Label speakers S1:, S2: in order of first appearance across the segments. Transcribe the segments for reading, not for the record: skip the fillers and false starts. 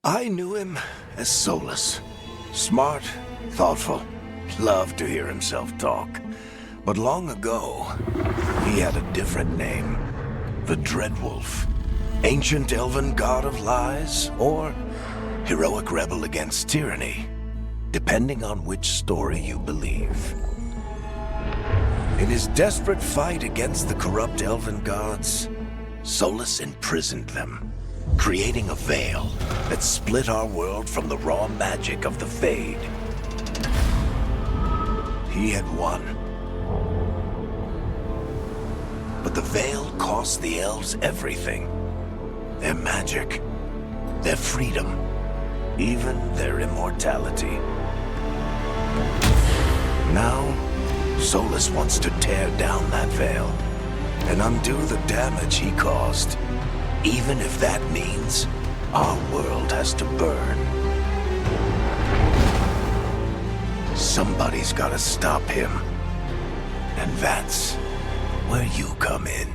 S1: I knew him as Solas. Smart, thoughtful, loved to hear himself talk. But long ago, he had a different name. The Dreadwolf. Ancient elven god of lies, or heroic rebel against tyranny, depending on which story you believe. In his desperate fight against the corrupt elven gods, Solas imprisoned them, creating a veil that split our world from the raw magic of the Fade. He had won. But the veil cost the elves everything. Their magic, their freedom, even their immortality. Now, Solas wants to tear down that veil and undo the damage he caused, even if that means our world has to burn. Somebody's gotta stop him, and that's where you come in.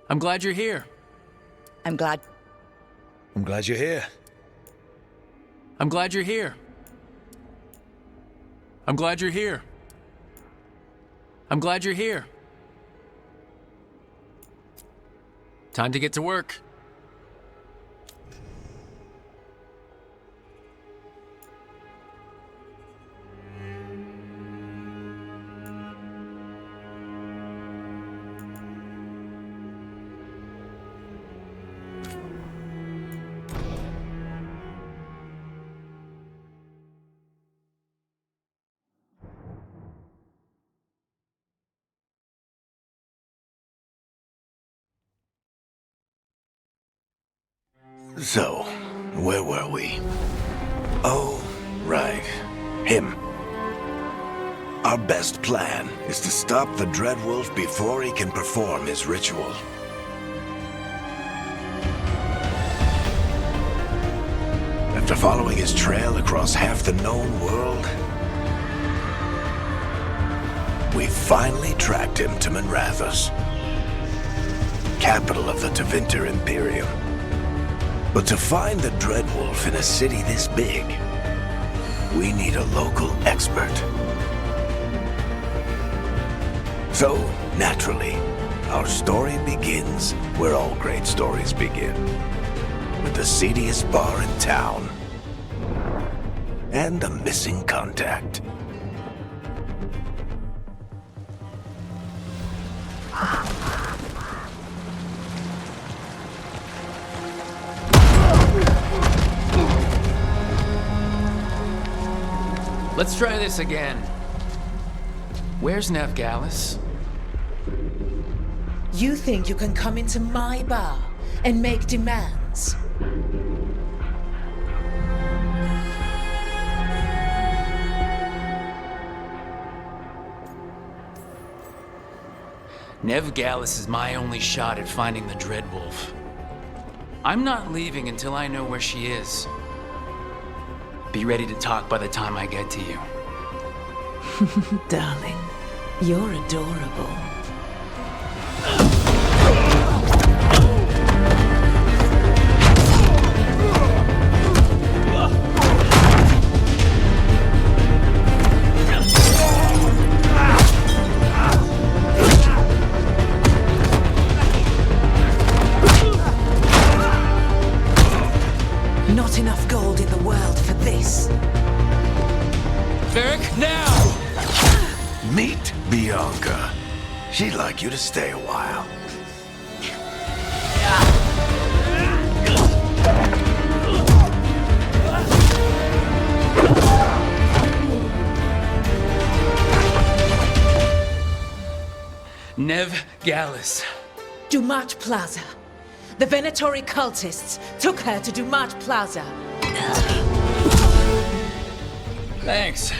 S2: I'm glad you're here.
S3: I'm glad
S1: you're here.
S2: I'm glad you're here. I'm glad you're here. I'm glad you're here. Time to get to work.
S1: So, where were we? Oh, right. Him. Our best plan is to stop the Dreadwolf before he can perform his ritual. After following his trail across half the known world, we finally tracked him to Minrathous, capital of the Tevinter Imperium. But to find the Dreadwolf in a city this big, we need a local expert. So, naturally, our story begins where all great stories begin. With the seediest bar in town and a missing contact.
S2: Let's try this again. Where's Neve Gallus?
S3: You think you can come into my bar and make demands?
S2: Neve Gallus is my only shot at finding the Dreadwolf. I'm not leaving until I know where she is. Be ready to talk by the time I get to you.
S3: Darling, you're adorable. Not enough gold in the world for this.
S2: Varric, now!
S1: Meet Bianca. She'd like you to stay a while.
S2: Neve Gallus.
S3: Dumat Plaza. The Venatori cultists took her to Dumat Plaza.
S2: Thanks.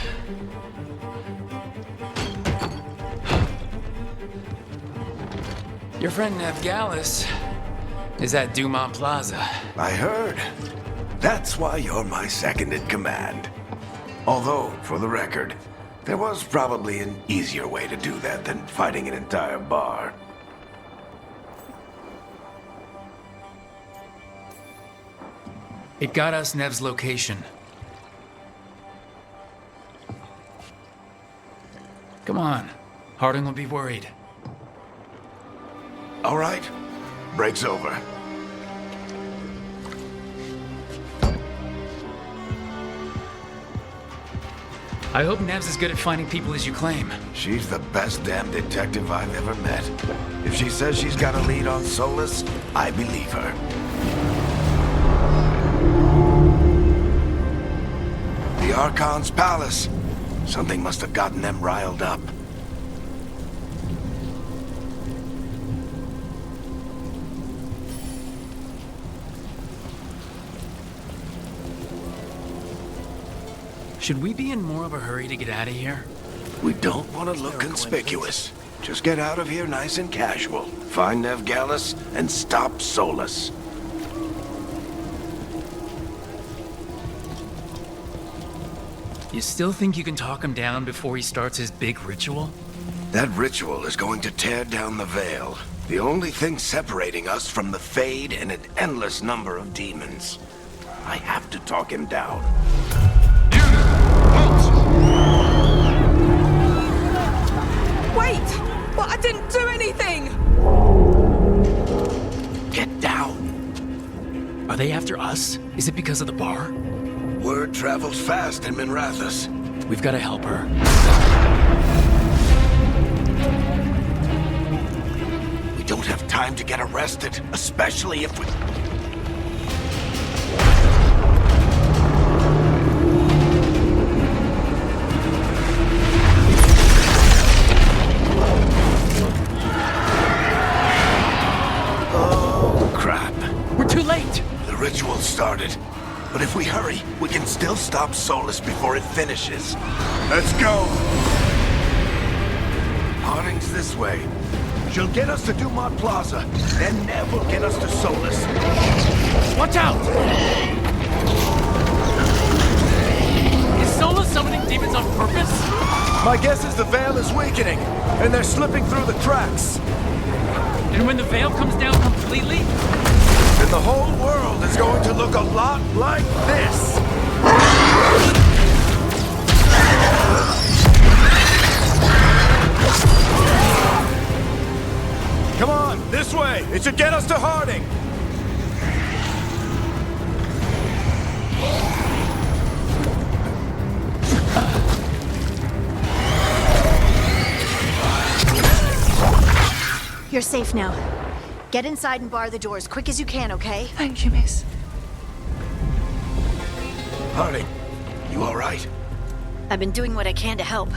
S2: Your friend Neve Gallus is at Dumont Plaza.
S1: I heard. That's why you're my second in command. Although, for the record, there was probably an easier way to do that than fighting an entire bar.
S2: It got us Neve's location. Come on. Harding will be worried.
S1: All right. Break's over.
S2: I hope Neve's as good at finding people as you claim.
S1: She's the best damn detective I've ever met. If she says she's got a lead on Solas, I believe her. The Archon's palace. Something must have gotten them riled up.
S2: Should we be in more of a hurry to get out of here?
S1: We don't want to look conspicuous. Just get out of here nice and casual. Find Neve Gallus and stop Solas.
S2: You still think you can talk him down before he starts his big ritual?
S1: That ritual is going to tear down the veil. The only thing separating us from the Fade and an endless number of demons. I have to talk him down.
S3: Wait! But I didn't do anything!
S1: Get down!
S2: Are they after us? Is it because of the bar?
S1: Word travels fast in Minrathous.
S2: We've got to help her.
S1: We don't have time to get arrested, especially if we... Oh, crap.
S2: We're too late!
S1: The ritual started. But if we hurry, we can still stop Solas before it finishes. Let's go! Harding's this way. She'll get us to Dumont Plaza, then Neve will get us to Solas.
S2: Watch out! Is Solas summoning demons on purpose?
S4: My guess is the Veil is weakening, and they're slipping through the cracks.
S2: And when the veil comes down completely?
S4: And the whole world is going to look a lot like this. Come on, this way. It should get us to Harding.
S5: You're safe now. Get inside and bar the door as quick as you can, okay?
S3: Thank you, miss.
S1: Harding, you all right?
S5: I've been doing what I can to help.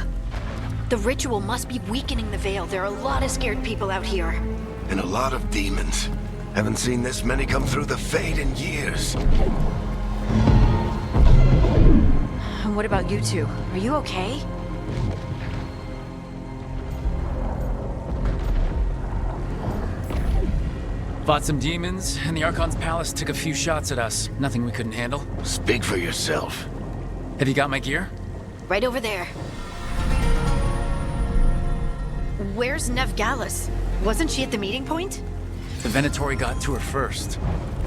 S5: The ritual must be weakening the Veil. There are a lot of scared people out here.
S1: And a lot of demons. Haven't seen this many come through the Fade in years.
S5: And what about you two? Are you okay?
S2: Fought some demons, and the Archon's palace took a few shots at us. Nothing we couldn't handle.
S1: Speak for yourself.
S2: Have you got my gear?
S5: Right over there. Where's Neve Gallus? Wasn't she at the meeting point?
S2: The Venatori got to her first.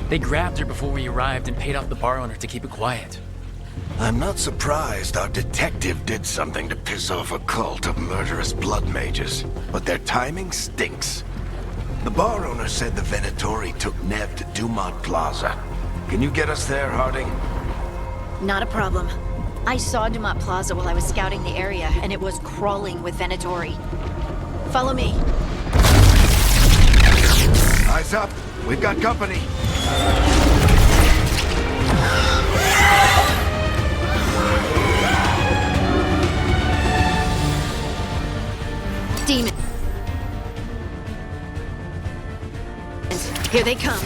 S2: They grabbed her before we arrived and paid off the bar owner to keep it quiet.
S1: I'm not surprised our detective did something to piss off a cult of murderous blood mages, but their timing stinks. The bar owner said the Venatori took Neve to Dumont Plaza. Can you get us there, Harding?
S5: Not a problem. I saw Dumont Plaza while I was scouting the area, and it was crawling with Venatori. Follow me.
S1: Eyes up. We've got company.
S5: Demon. Here they come.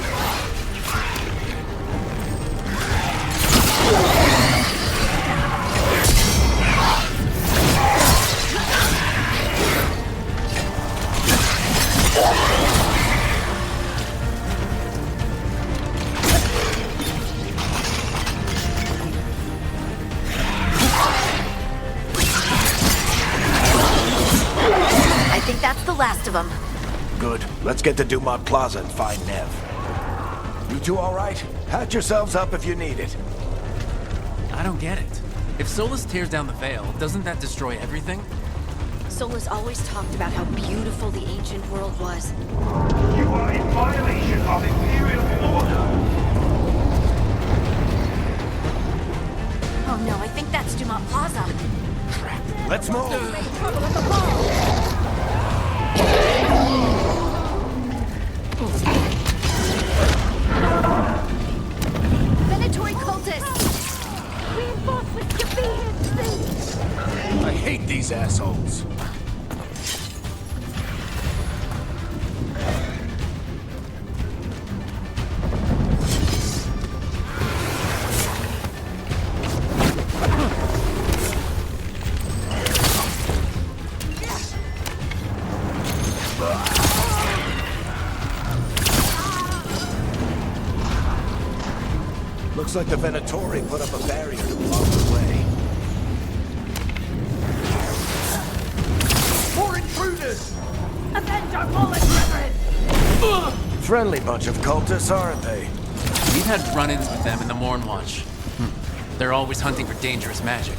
S5: I think that's the last of them.
S1: Good. Let's get to Dumont Plaza and find Neve. You two all right? Patch yourselves up if you need it.
S2: I don't get it. If Solas tears down the Veil, doesn't that destroy everything?
S5: Solas always talked about how beautiful the ancient world was.
S6: You are in violation of Imperial order.
S5: Oh no, I think that's Dumont Plaza.
S1: Let's move.
S5: Venatori cultists! Reinforcements defeated!
S4: I hate these assholes.
S1: Looks like the Venatori put up a barrier to block the way.
S6: More intruders!
S3: Avenge our fallen brethren!
S1: Friendly bunch of cultists, aren't they?
S2: We've had run-ins with them in the Mornwatch. They're always hunting for dangerous magic.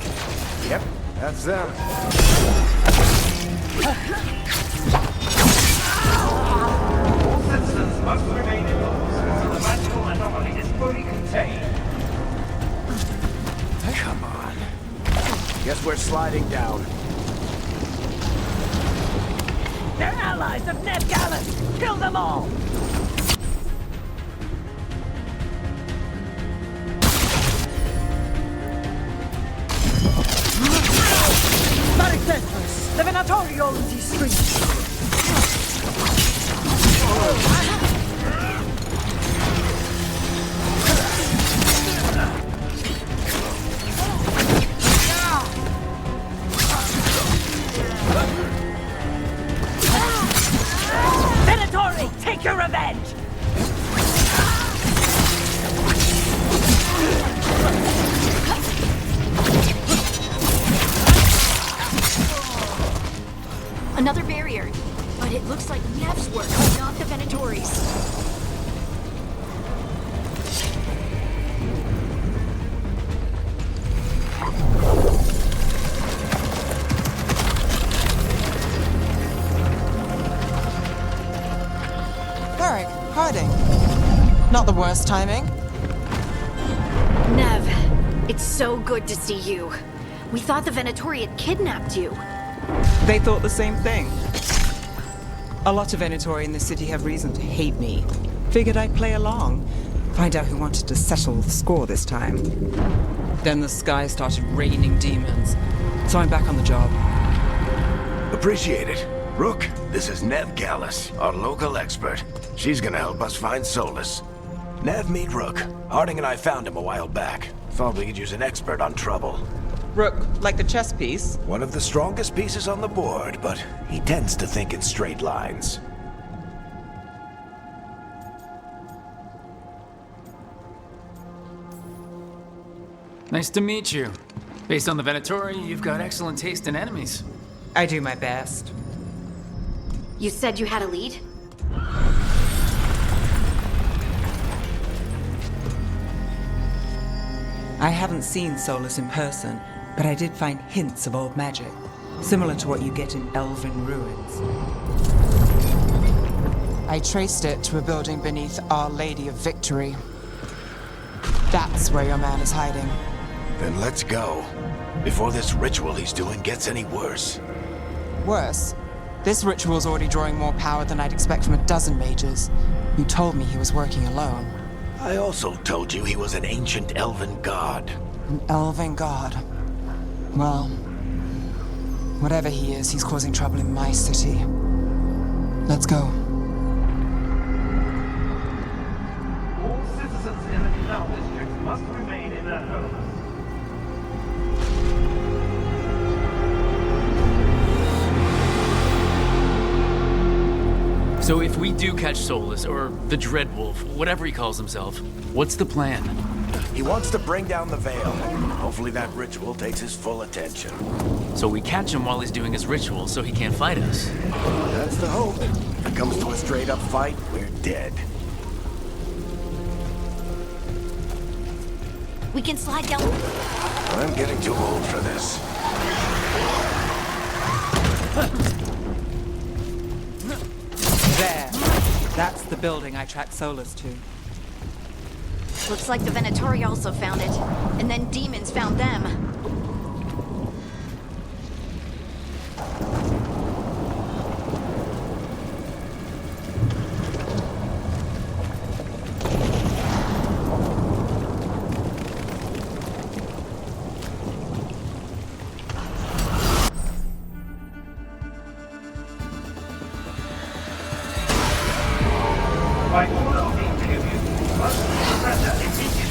S1: Yep, that's them.
S6: All citizens must remain indoors until the magical anomaly is fully contained.
S1: Come on. Guess we're sliding down.
S3: They're allies of Neve Gallus! Kill them all! Maricetras! The Venatori owns these streets! Venatori! Take your revenge!
S5: Another barrier. But it looks like Neve's work, not the Venatori's.
S7: Varric, Harding. Not the worst timing.
S5: Neve, it's so good to see you. We thought the Venatori had kidnapped you.
S7: They thought the same thing. A lot of Venatori in the city have reason to hate me. Figured I'd play along. Find out who wanted to settle the score this time. Then the sky started raining demons. So I'm back on the job.
S1: Appreciate it. Rook, this is Neve Gallus, our local expert. She's gonna help us find Solas. Neve, meet Rook. Harding and I found him a while back. Thought we could use an expert on trouble.
S7: Rook, like the chess piece?
S1: One of the strongest pieces on the board, but he tends to think in straight lines.
S2: Nice to meet you. Based on the Venatori, you've got excellent taste in enemies.
S7: I do my best.
S5: You said you had a lead?
S7: I haven't seen Solas in person, but I did find hints of old magic, similar to what you get in elven ruins. I traced it to a building beneath Our Lady of Victory. That's where your man is hiding.
S1: Then let's go. Before this ritual he's doing gets any worse.
S7: Worse, this ritual's already drawing more power than I'd expect from a dozen mages. You told me he was working alone.
S1: I also told you he was an ancient elven god.
S7: An elven god. Well, whatever he is, he's causing trouble in my city. Let's go.
S6: All citizens in the canal district must remain in their homes.
S2: So if we do catch Solas, or the Dreadwolf, whatever he calls himself, what's the plan?
S1: He wants to bring down the Veil. Hopefully that ritual takes his full attention.
S2: So we catch him while he's doing his ritual so he can't fight us.
S1: That's the hope. If it comes to a straight-up fight, we're dead.
S5: We can slide down.
S1: I'm getting too old for this.
S7: There. That's the building I tracked Solas to.
S5: Looks like the Venatori also found it. And then demons found them.
S6: By order of the Imperium, you must surrender immediately.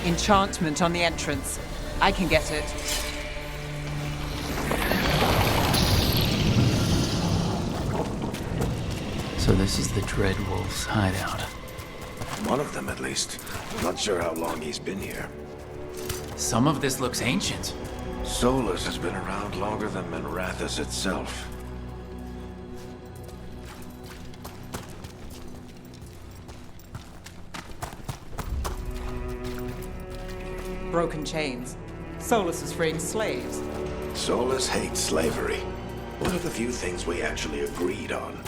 S7: Enchantment on the entrance. I can get it.
S2: So this is the Dreadwolf's hideout.
S1: One of them, at least. Not sure how long he's been here.
S2: Some of this looks ancient.
S1: Solas has been around longer than Minrathous itself.
S7: Broken chains. Solas is freeing slaves.
S1: Solas hates slavery. One of the few things we actually agreed on.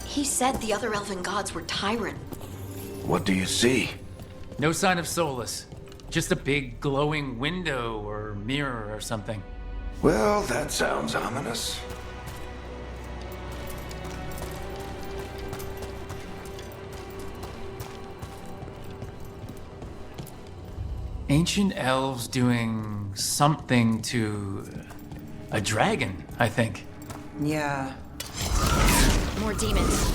S5: He said the other elven gods were tyrant.
S1: What do you see?
S2: No sign of Solas. Just a big glowing window or mirror or something.
S1: Well, that sounds ominous.
S2: Ancient elves doing something to a dragon, I think.
S7: Yeah.
S5: More demons.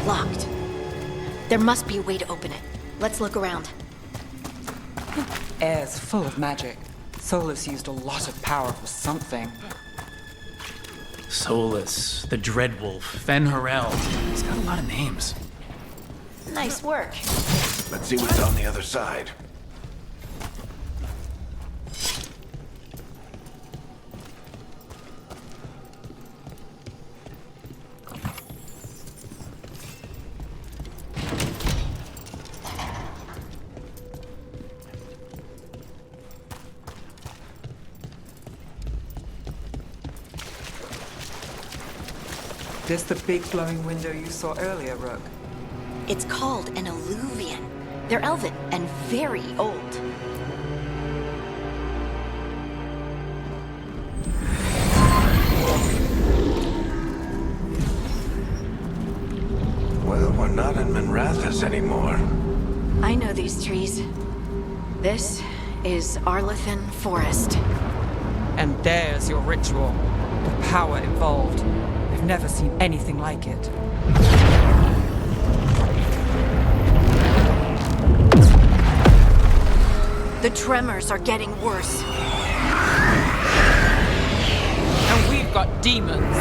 S5: Locked. There must be a way to open it. Let's look around.
S7: Air's full of magic. Solas used a lot of power for something.
S2: Solas, the Dreadwolf, Fen'Harel. He's got a lot of names.
S5: Nice work.
S1: Let's see what's on the other side.
S7: This the big glowing window you saw earlier, Rook?
S5: It's called an alluvian. They're elven and very old.
S1: Well, we're not in Minrathous anymore.
S5: I know these trees. This is Arlathan Forest.
S7: And there's your ritual. The power involved. I've never seen anything like it.
S5: The tremors are getting worse.
S7: And we've got demons.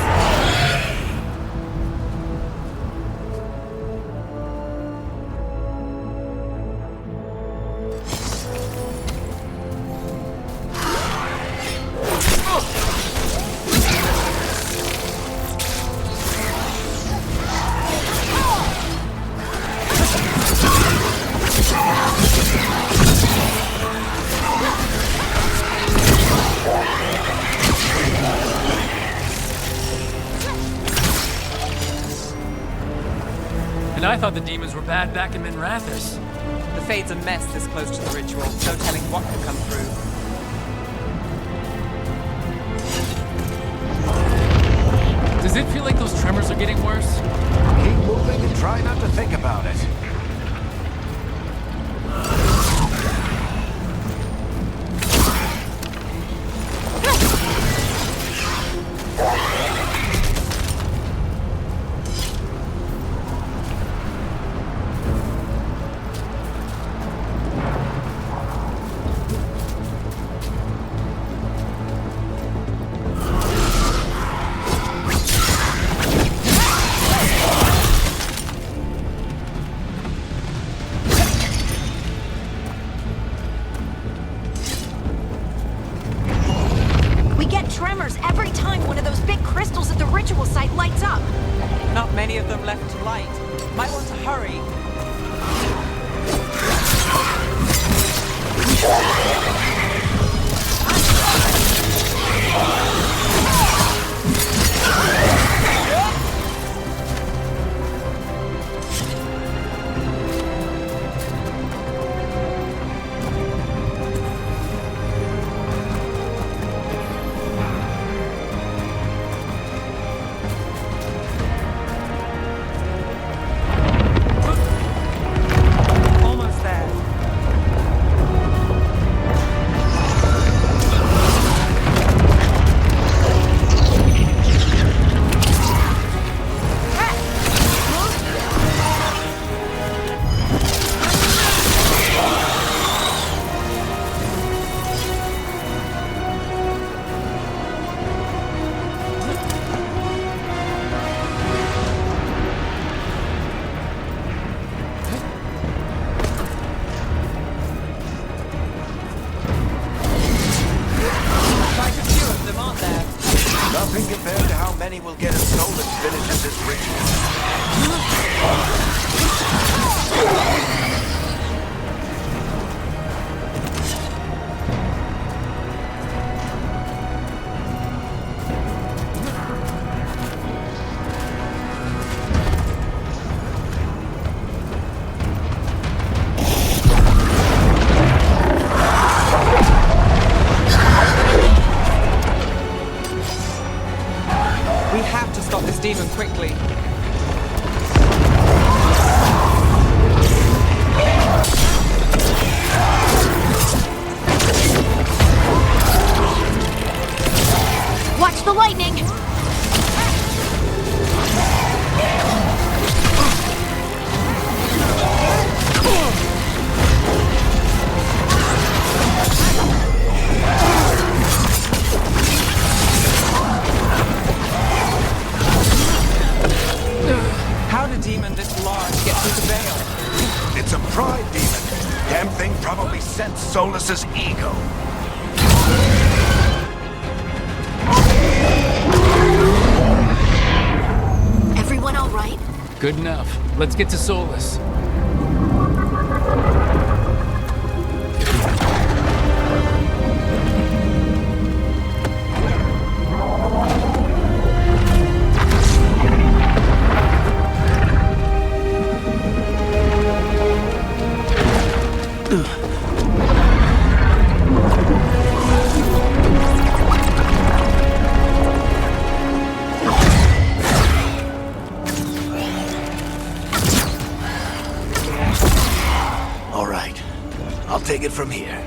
S2: And I thought the demons were bad back in Minrathous.
S7: The Fade's a mess this close to the ritual. No telling what could come through.
S2: Does it feel like those tremors are getting worse?
S1: Keep moving and try not to think about it.
S5: Every time one of those big crystals at the ritual site lights up.
S7: Not many of them left to light. Might want to hurry. quickly.
S5: Watch the lightning!
S7: How did a demon this large get through the veil?
S1: It's a pride demon. Damn thing probably sensed Solas's ego.
S5: Everyone all right?
S2: Good enough. Let's get to Solas.
S1: All right. I'll take it from here.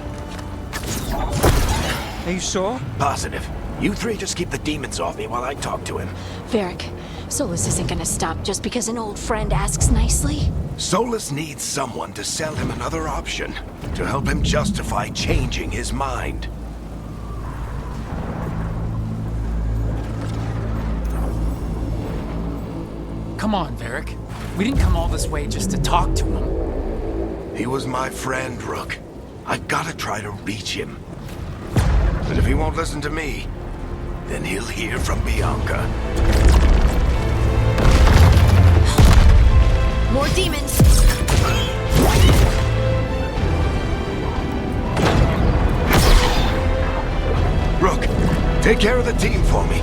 S7: Are you sure?
S1: Positive. You three just keep the demons off me while I talk to him.
S5: Varric, Solas isn't gonna stop just because an old friend asks nicely.
S1: Solas needs someone to sell him another option, to help him justify changing his mind.
S2: Come on, Varric. We didn't come all this way just to talk to him.
S1: He was my friend, Rook. I gotta try to reach him. But if he won't listen to me, then he'll hear from Bianca.
S5: More demons!
S1: Rook, take care of the team for me.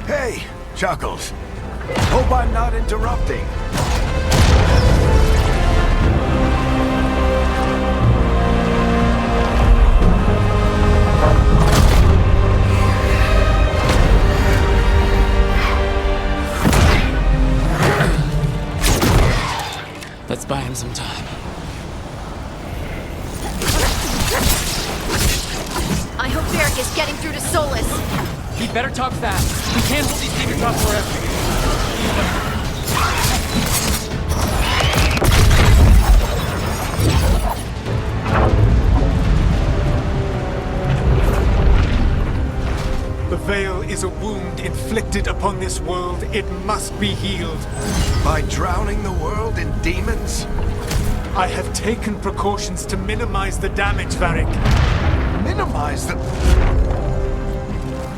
S1: Hey, Chuckles. Hope I'm not interrupting.
S2: Let's buy him some time.
S5: I hope Varric is getting through to Solas.
S2: He better talk fast. We can't hold these demons off forever.
S8: The Veil is a wound inflicted upon this world. It must be healed.
S1: By drowning the world in demons?
S8: I have taken precautions to minimize the damage, Varric.
S1: Minimize the...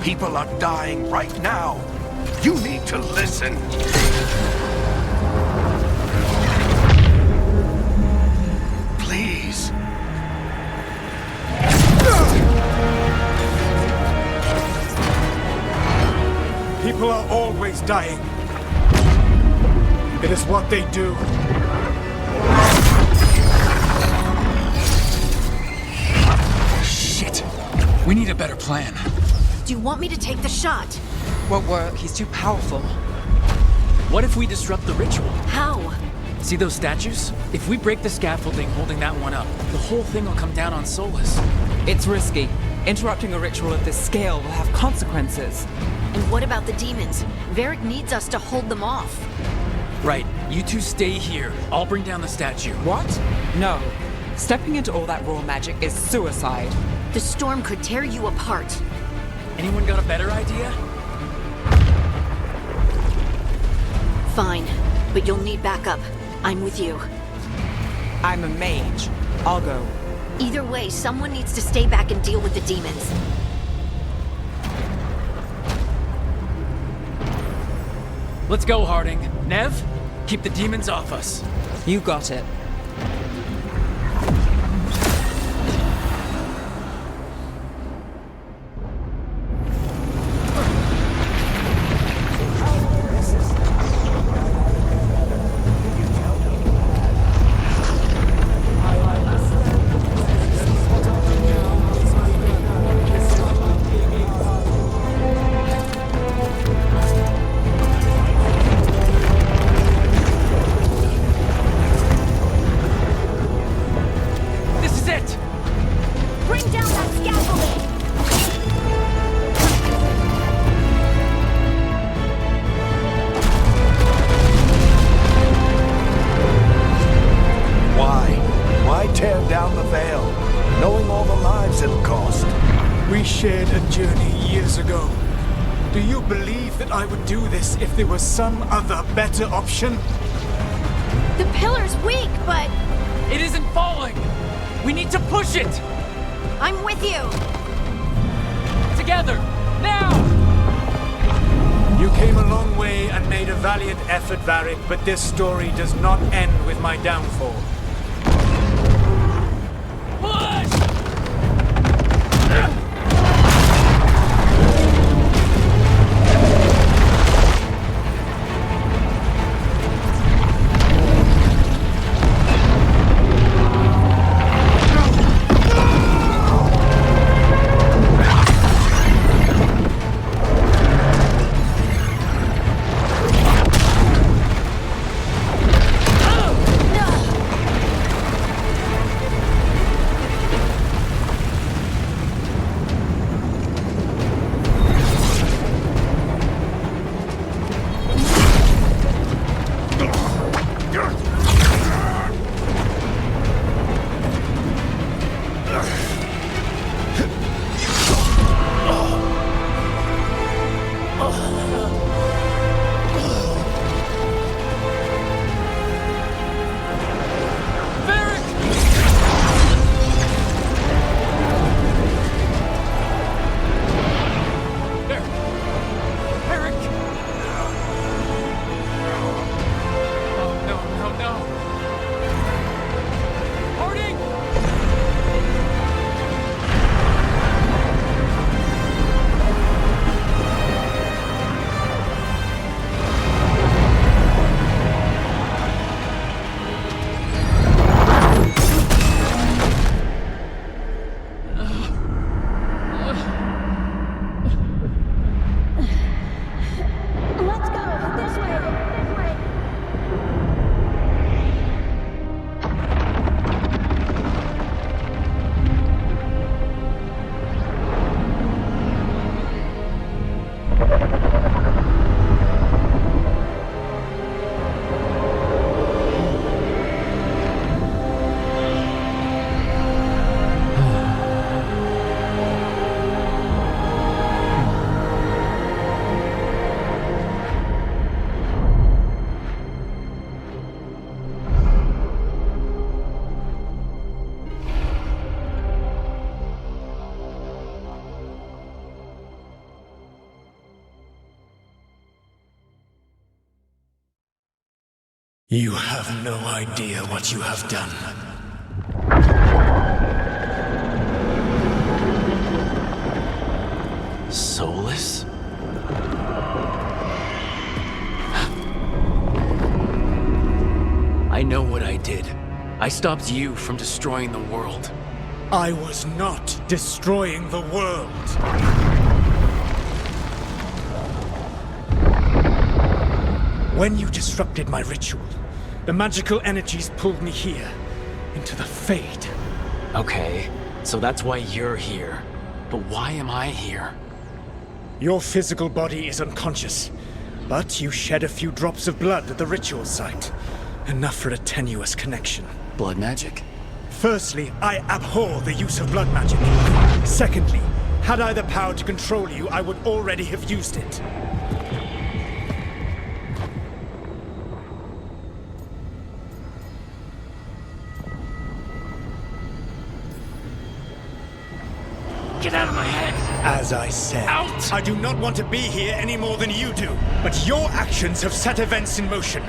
S1: People are dying right now. You need to listen. Please.
S8: People are always dying. It is what they do.
S2: Shit. We need a better plan.
S5: Do you want me to take the shot?
S7: Won't work. He's too powerful.
S2: What if we disrupt the ritual?
S5: How?
S2: See those statues? If we break the scaffolding holding that one up, the whole thing will come down on Solas.
S7: It's risky. Interrupting a ritual of this scale will have consequences.
S5: And what about the demons? Varric needs us to hold them off.
S2: Right. You two stay here. I'll bring down the statue.
S7: What? No. Stepping into all that raw magic is suicide.
S5: The storm could tear you apart.
S2: Anyone got a better idea?
S5: Fine, but you'll need backup. I'm with you.
S7: I'm a mage. I'll go.
S5: Either way, someone needs to stay back and deal with the demons.
S2: Let's go, Harding. Neve, keep the demons off us.
S7: You got it.
S8: years ago. Do you believe that I would do this if there was some other better option?
S5: The pillar's weak, but
S2: It isn't falling! We need to push it!
S5: I'm with you.
S2: Together! Now!
S8: You came a long way and made a valiant effort, Varric, but this story does not end with my downfall.
S2: Push!
S8: You have no idea what you have done.
S2: Solas? I know what I did. I stopped you from destroying the world.
S8: I was not destroying the world. When you disrupted my ritual, the magical energies pulled me here, into the Fade.
S2: Okay, so that's why you're here. But why am I here?
S8: Your physical body is unconscious, but you shed a few drops of blood at the ritual site. Enough for a tenuous connection.
S2: Blood magic?
S8: Firstly, I abhor the use of blood magic. Secondly, had I the power to control you, I would already have used it.
S2: Get out of my head!
S8: As I said,
S2: Out!
S8: I do not want to be here any more than you do. But your actions have set events in motion.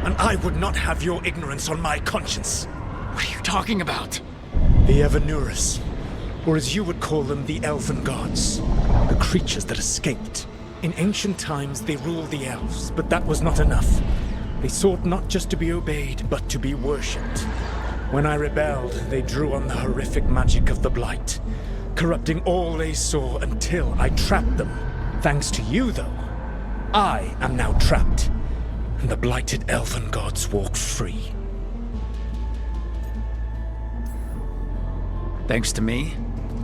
S8: And I would not have your ignorance on my conscience.
S2: What are you talking about?
S8: The Evanurus, or as you would call them, the Elven Gods. The creatures that escaped. In ancient times, they ruled the elves, but that was not enough. They sought not just to be obeyed, but to be worshipped. When I rebelled, they drew on the horrific magic of the Blight, corrupting all they saw until I trapped them. Thanks to you, though, I am now trapped, and the blighted Elven Gods walk free.
S2: Thanks to me?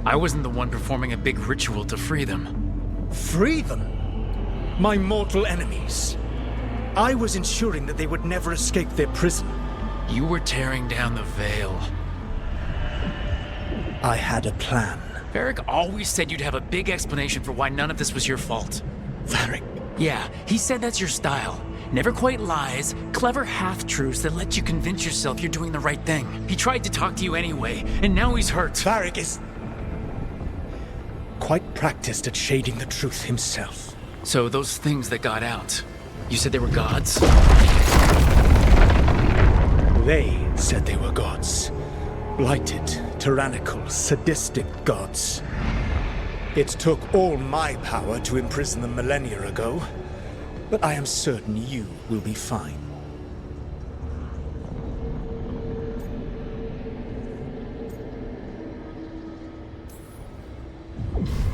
S2: I wasn't the one performing a big ritual to free them.
S8: Free them? My mortal enemies. I was ensuring that they would never escape their prison.
S2: You were tearing down the Veil.
S8: I had a plan.
S2: Varric always said you'd have a big explanation for why none of this was your fault.
S8: Varric.
S2: Yeah, he said that's your style. Never quite lies, clever half-truths that let you convince yourself you're doing the right thing. He tried to talk to you anyway, and now he's hurt.
S8: Varric is quite practiced at shading the truth himself.
S2: So those things that got out, you said they were gods?
S8: They said they were gods. Blighted, tyrannical, sadistic gods. It took all my power to imprison them millennia ago, but I am certain you will be fine.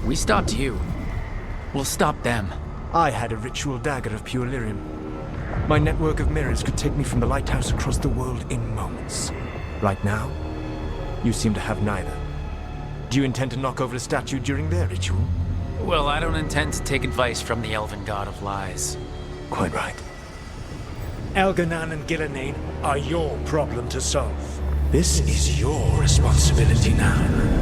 S2: We stopped you. We'll stop them.
S9: I had a ritual dagger of pure lyrium. My network of mirrors could take me from the Lighthouse across the world in moments. Right now, you seem to have neither. Do you intend to knock over a statue during their ritual?
S2: Well, I don't intend to take advice from the elven god of lies.
S9: Quite right.
S8: Elganan and Gillenane are your problem to solve. This is your responsibility now.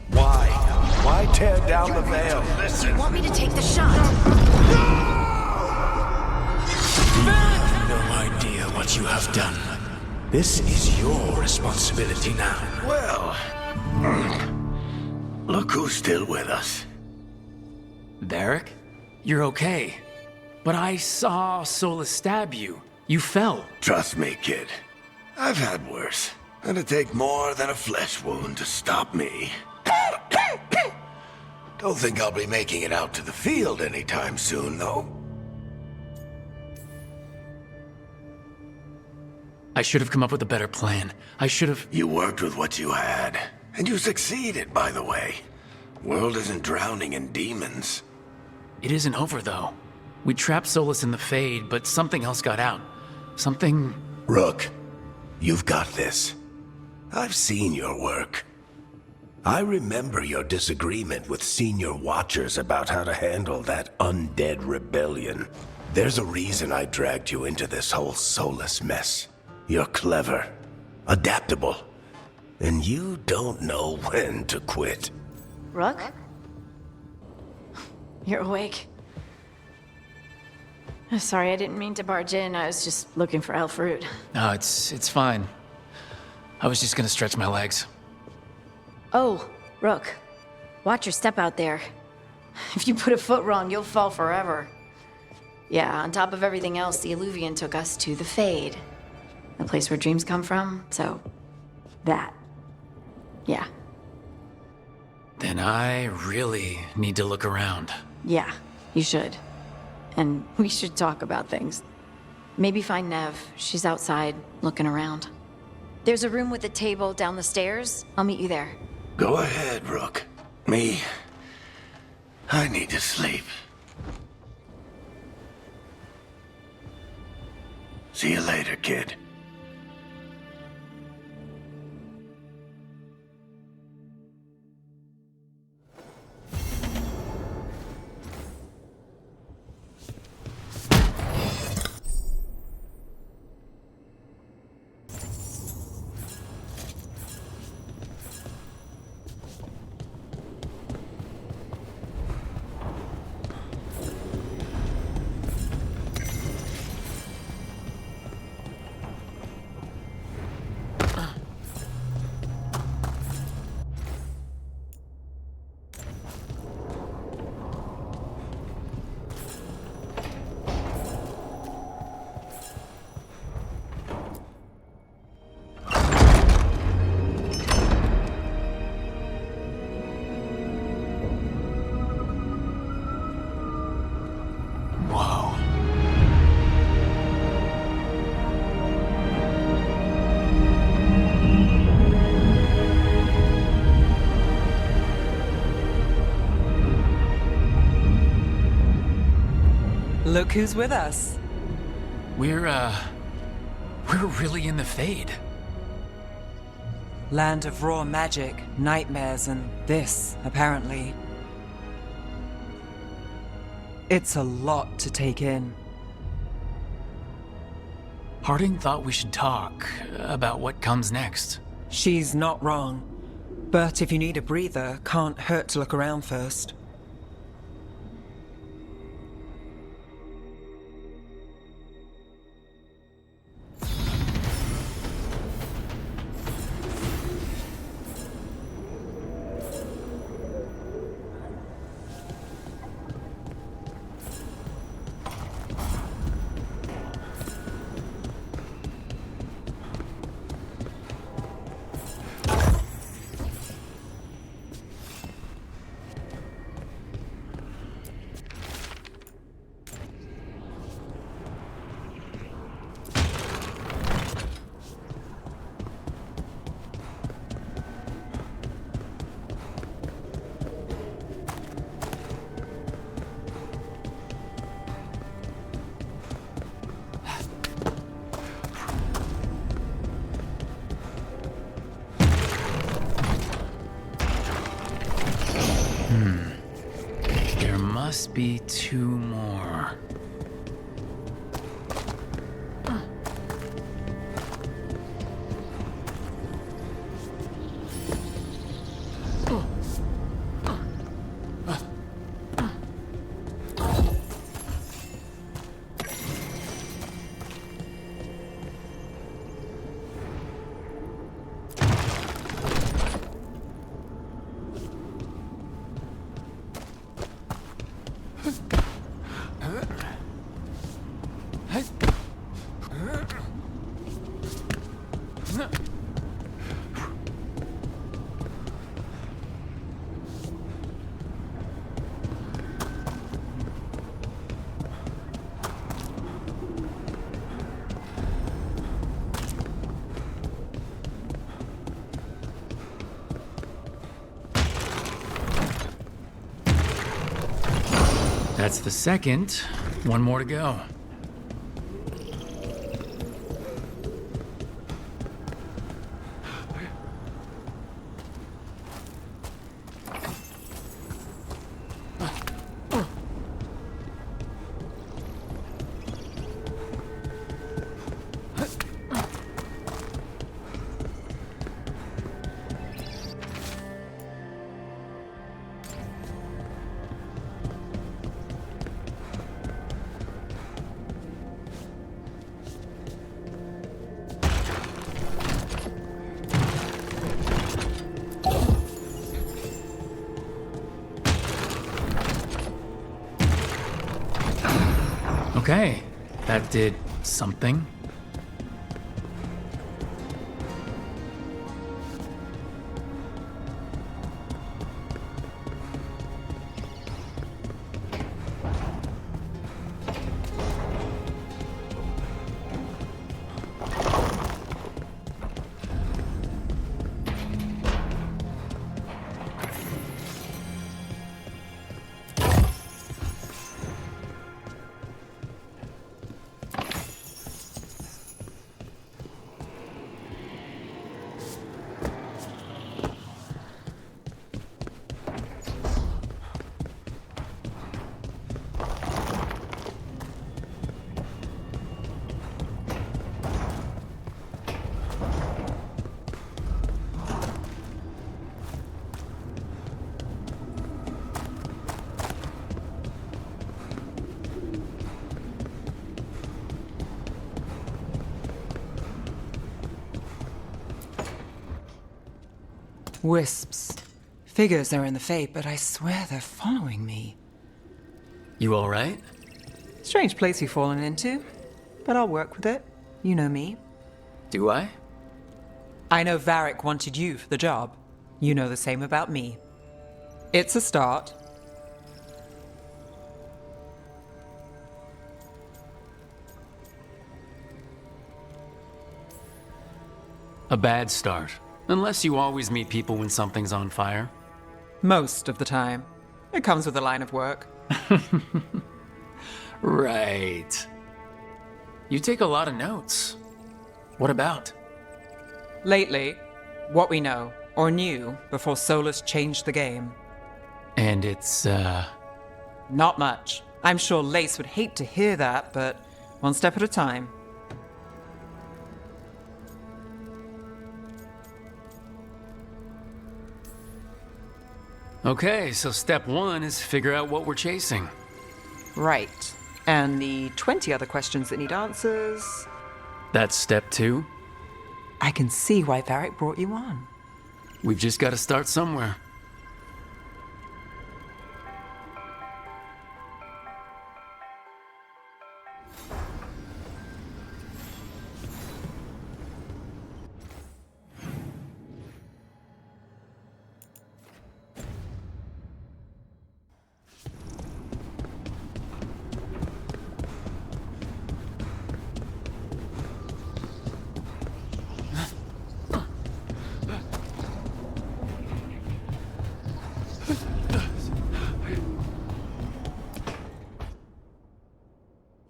S4: Why tear down the veil?
S5: Do you want me to take the shot?
S8: You have no idea what you have done. This is your responsibility now.
S1: Well, look who's still with us.
S2: Varric? You're okay. But I saw Solas stab you. You fell.
S1: Trust me, kid. I've had worse. It'd take more than a flesh wound to stop me. Don't think I'll be making it out to the field anytime soon, though.
S2: I should have come up with a better plan. I should have...
S1: You worked with what you had. And you succeeded, by the way. World isn't drowning in demons.
S2: It isn't over, though. We trapped Solas in the Fade, but something else got out. Something...
S1: Rook, you've got this. I've seen your work. I remember your disagreement with senior watchers about how to handle that undead rebellion. There's a reason I dragged you into this whole Solas mess. You're clever, adaptable, and you don't know when to quit.
S5: Rook? You're awake. Sorry, I didn't mean to barge in. I was just looking for elf fruit.
S2: No, it's fine. I was just gonna stretch my legs.
S5: Oh, Rook. Watch your step out there. If you put a foot wrong, you'll fall forever. Yeah, on top of everything else, the Illuvian took us to the Fade. The place where dreams come from, so... that. Yeah.
S2: Then I really need to look around.
S5: Yeah, you should. And we should talk about things. Maybe find Neve. She's outside, looking around. There's a room with a table down the stairs. I'll meet you there.
S1: Go ahead, Rook. I need to sleep. See you later, kid.
S7: Look who's with us.
S2: We're really in the Fade.
S7: Land of raw magic, nightmares, and this, apparently. It's a lot to take in.
S2: Harding thought we should talk about what comes next.
S7: She's not wrong. But if you need a breather, can't hurt to look around first.
S2: There must be 2 more. That's the second. 1 more to go. Okay, that did something.
S7: Wisps. Figures are in the Fate, but I swear they're following me.
S2: You all right?
S7: Strange place you've fallen into, but I'll work with it. You know me.
S2: Do I?
S7: I know Varric wanted you for the job. You know the same about me. It's a start.
S2: A bad start. Unless you always meet people when something's on fire.
S7: Most of the time. It comes with a line of work.
S2: Right. You take a lot of notes. What about?
S7: Lately, what we know, or knew, before Solas changed the game.
S2: And it's,
S7: Not much. I'm sure Lace would hate to hear that, but one step at a time.
S2: Okay, so step 1 is figure out what we're chasing.
S7: Right. And the 20 other questions that need answers...
S2: That's step 2.
S7: I can see why Varric brought you on.
S2: We've just got to start somewhere.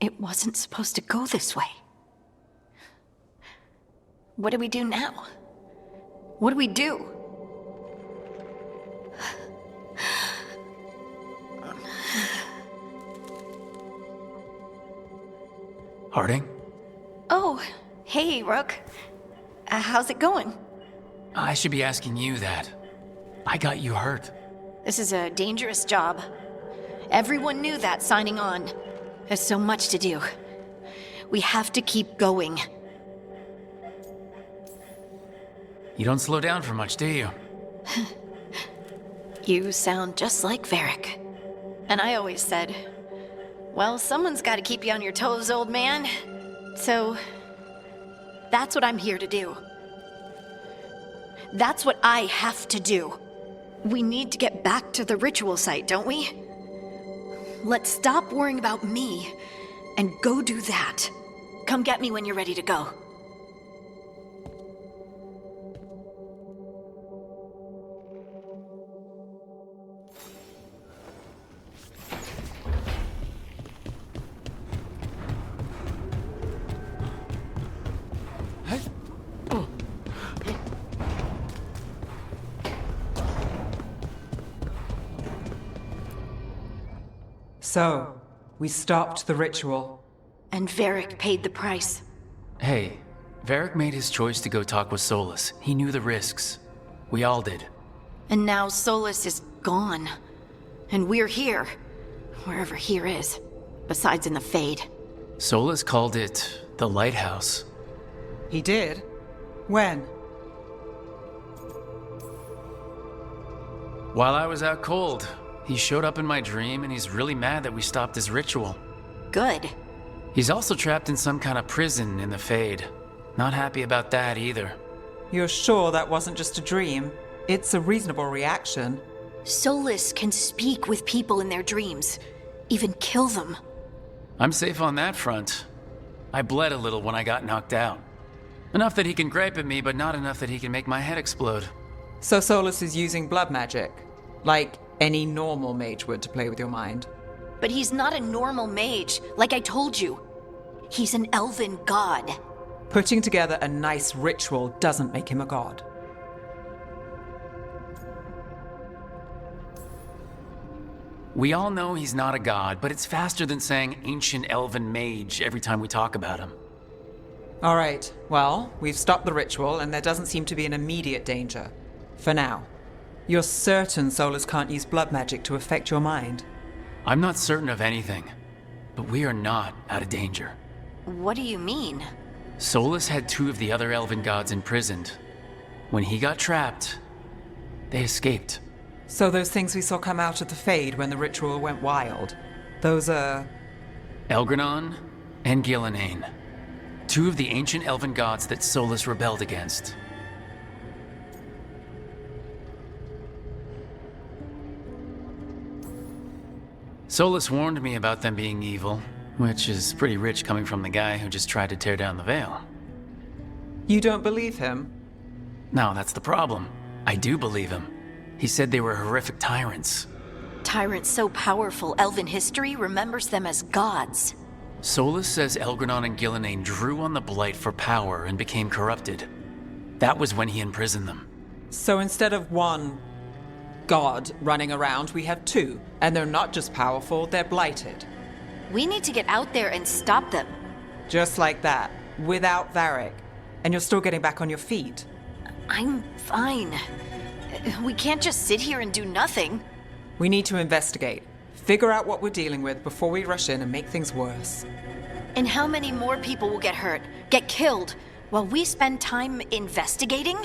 S5: It wasn't supposed to go this way. What do we do now? What do we do?
S2: Harding?
S5: Oh, hey, Rook. How's it going?
S2: I should be asking you that. I got you hurt.
S5: This is a dangerous job. Everyone knew that signing on. There's so much to do. We have to keep going.
S2: You don't slow down for much, do you?
S5: You sound just like Varric. And I always said, well, someone's got to keep you on your toes, old man. So, that's what I'm here to do. That's what I have to do. We need to get back to the ritual site, don't we? Let's stop worrying about me and go do that. Come get me when you're ready to go.
S7: So, we stopped the ritual.
S5: And Varric paid the price.
S2: Hey, Varric made his choice to go talk with Solas. He knew the risks. We all did.
S5: And now Solas is gone. And we're here. Wherever here is. Besides in the Fade.
S2: Solas called it the Lighthouse.
S7: He did? When?
S2: While I was out cold, he showed up in my dream and he's really mad that we stopped his ritual.
S5: Good.
S2: He's also trapped in some kind of prison in the Fade. Not happy about that either.
S7: You're sure that wasn't just a dream? It's a reasonable reaction.
S5: Solas can speak with people in their dreams. Even kill them.
S2: I'm safe on that front. I bled a little when I got knocked out. Enough that he can gripe at me, but not enough that he can make my head explode.
S7: So Solas is using blood magic? Like any normal mage would to play with your mind?
S5: But he's not a normal mage, like I told you. He's an elven god.
S7: Putting together a nice ritual doesn't make him a god.
S2: We all know he's not a god, but it's faster than saying ancient elven mage every time we talk about him.
S7: All right, well, we've stopped the ritual and there doesn't seem to be an immediate danger. For now. You're certain Solas can't use blood magic to affect your mind?
S2: I'm not certain of anything, but we are not out of danger.
S5: What do you mean?
S2: Solas had 2 of the other elven gods imprisoned. When he got trapped, they escaped.
S7: So those things we saw come out of the Fade when the ritual went wild, those are...
S2: Elgranon and Gillenane. 2 of the ancient elven gods that Solas rebelled against. Solas warned me about them being evil, which is pretty rich coming from the guy who just tried to tear down the veil.
S7: You don't believe him?
S2: No, that's the problem. I do believe him. He said they were horrific tyrants.
S5: Tyrants so powerful, elven history remembers them as gods.
S2: Solas says Elgranon and Gillenane drew on the Blight for power and became corrupted. That was when he imprisoned them.
S7: So instead of one god running around, we have 2. And they're not just powerful, they're blighted.
S5: We need to get out there and stop them.
S7: Just like that, without Varric. And you're still getting back on your feet.
S5: I'm fine. We can't just sit here and do nothing.
S7: We need to investigate. Figure out what we're dealing with before we rush in and make things worse.
S5: And how many more people will get hurt, get killed, while we spend time investigating?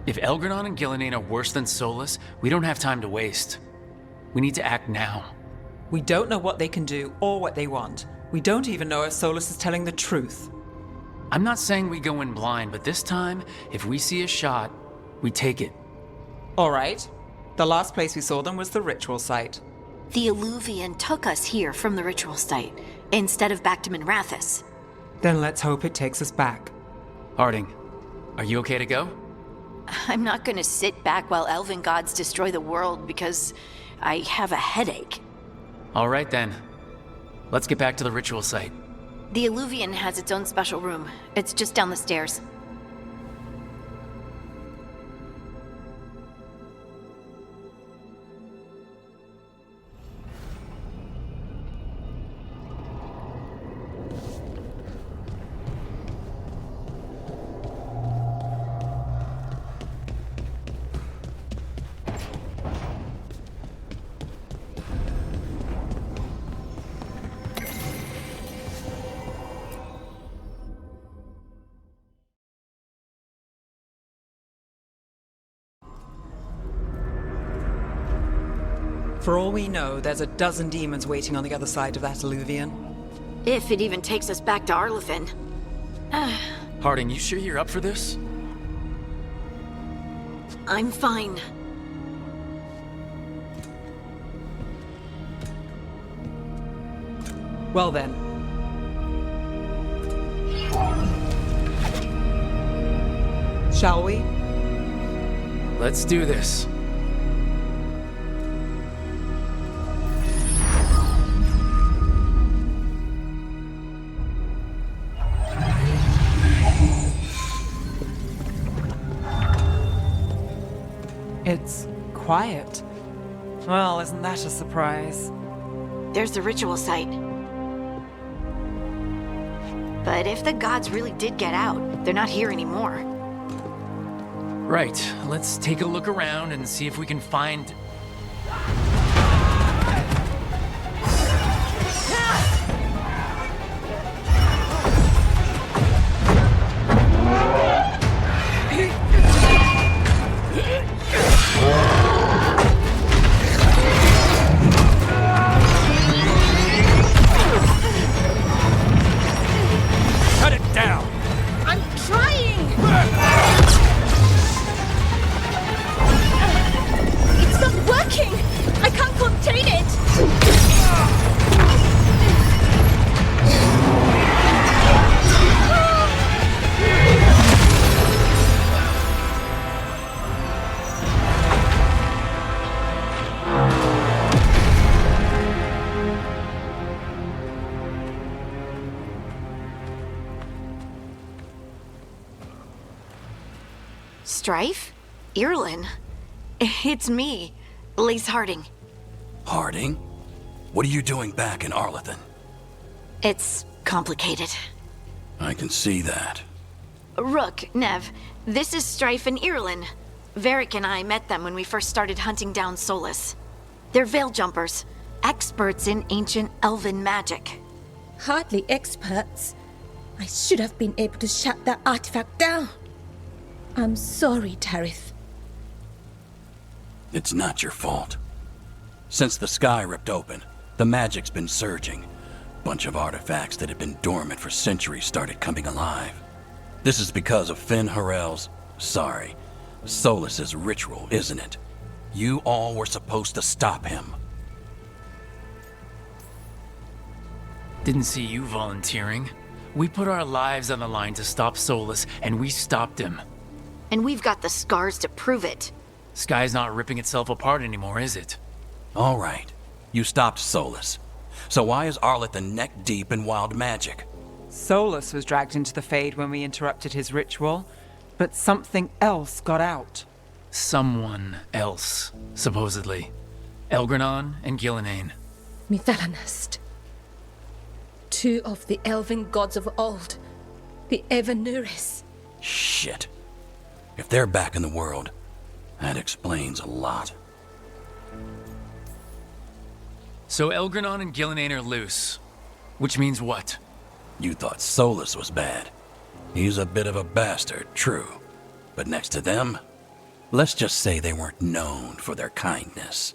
S2: If Elgranon and Gillenane are worse than Solas, we don't have time to waste. We need to act now.
S7: We don't know what they can do or what they want. We don't even know if Solas is telling the truth.
S2: I'm not saying we go in blind, but this time, if we see a shot, we take it.
S7: All right. The last place we saw them was the ritual site.
S5: The Illuvian took us here from the ritual site, instead of back to Minrathous.
S7: Then let's hope it takes us back.
S2: Harding, are you okay to go?
S5: I'm not gonna sit back while elven gods destroy the world because I have a headache.
S2: All right then. Let's get back to the ritual site.
S5: The Illuvian has its own special room. It's just down the stairs.
S7: For all we know, there's a dozen demons waiting on the other side of that Illuvian.
S5: If it even takes us back to Arlathan.
S2: Harding, you sure you're up for this?
S5: I'm fine.
S7: Well then. Shall we?
S2: Let's do this.
S7: It's quiet. Well, isn't that a surprise?
S5: There's the ritual site. But if the gods really did get out, they're not here anymore.
S2: Right, let's take a look around and see if we can find...
S4: Cut it down!
S3: I'm trying! It's not working! I can't contain it!
S5: Strife? Irlin? It's me, Lace Harding.
S1: Harding? What are you doing back in Arlathan?
S5: It's complicated.
S1: I can see that.
S5: Rook, Neve, this is Strife and Irlin. Varric and I met them when we first started hunting down Solas. They're veil jumpers, experts in ancient elven magic.
S3: Hardly experts. I should have been able to shut that artifact down. I'm sorry, Tarith.
S1: It's not your fault. Since the sky ripped open, the magic's been surging. Bunch of artifacts that had been dormant for centuries started coming alive. This is because of Finn Harel's... Solas's ritual, isn't it? You all were supposed to stop him.
S2: Didn't see you volunteering. We put our lives on the line to stop Solas, and we stopped him.
S5: And we've got the scars to prove it.
S2: Sky's not ripping itself apart anymore, is it?
S1: All right. You stopped Solas. So why is Arlathan neck deep in wild magic?
S7: Solas was dragged into the Fade when we interrupted his ritual, but something else got out.
S2: Someone else, supposedly. Elgranon and Gillenane.
S3: Mithalanast. Two of the elven gods of old, the Evanuris.
S10: Shit. If they're back in the world, that explains a lot.
S2: So Elgranon and Gillenane are loose. Which means what?
S10: You thought Solas was bad. He's a bit of a bastard, true. But next to them, let's just say they weren't known for their kindness.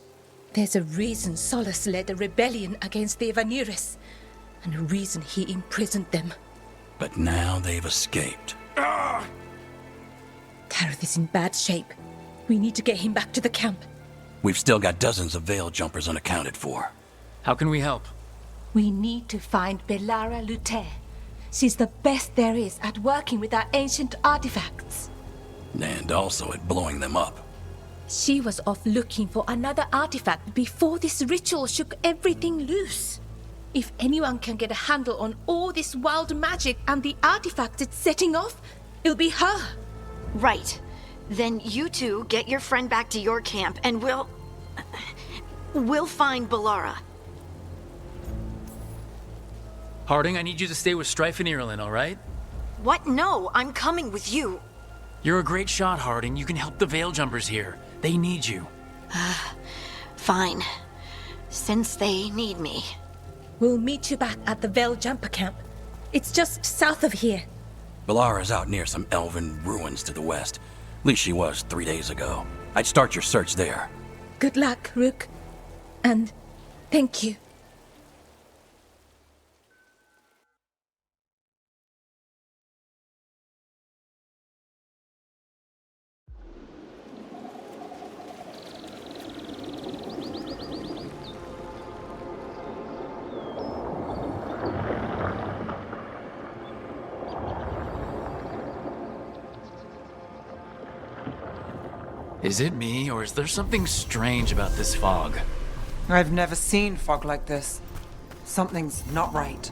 S3: There's a reason Solas led a rebellion against the Evanuris, and a reason he imprisoned them.
S10: But now they've escaped.
S3: Kareth is in bad shape. We need to get him back to the camp.
S10: We've still got dozens of Veil jumpers unaccounted for.
S2: How can we help?
S3: We need to find Bellara Luther. She's the best there is at working with our ancient artifacts.
S10: And also at blowing them up.
S3: She was off looking for another artifact before this ritual shook everything loose. If anyone can get a handle on all this wild magic and the artifacts it's setting off, it'll be her.
S5: Right. Then you two get your friend back to your camp and we'll find Bellara.
S2: Harding, I need you to stay with Strife and Irlin, all right?
S5: What? No, I'm coming with you.
S2: You're a great shot, Harding. You can help the Veil Jumpers here. They need you.
S5: Fine. Since they need me.
S3: We'll meet you back at the Veil Jumper camp. It's just south of here.
S10: Bellara's out near some elven ruins to the west. At least she was 3 days ago. I'd start your search there.
S3: Good luck, Rook. And thank you.
S2: Is it me, or is there something strange about this fog?
S7: I've never seen fog like this. Something's not right.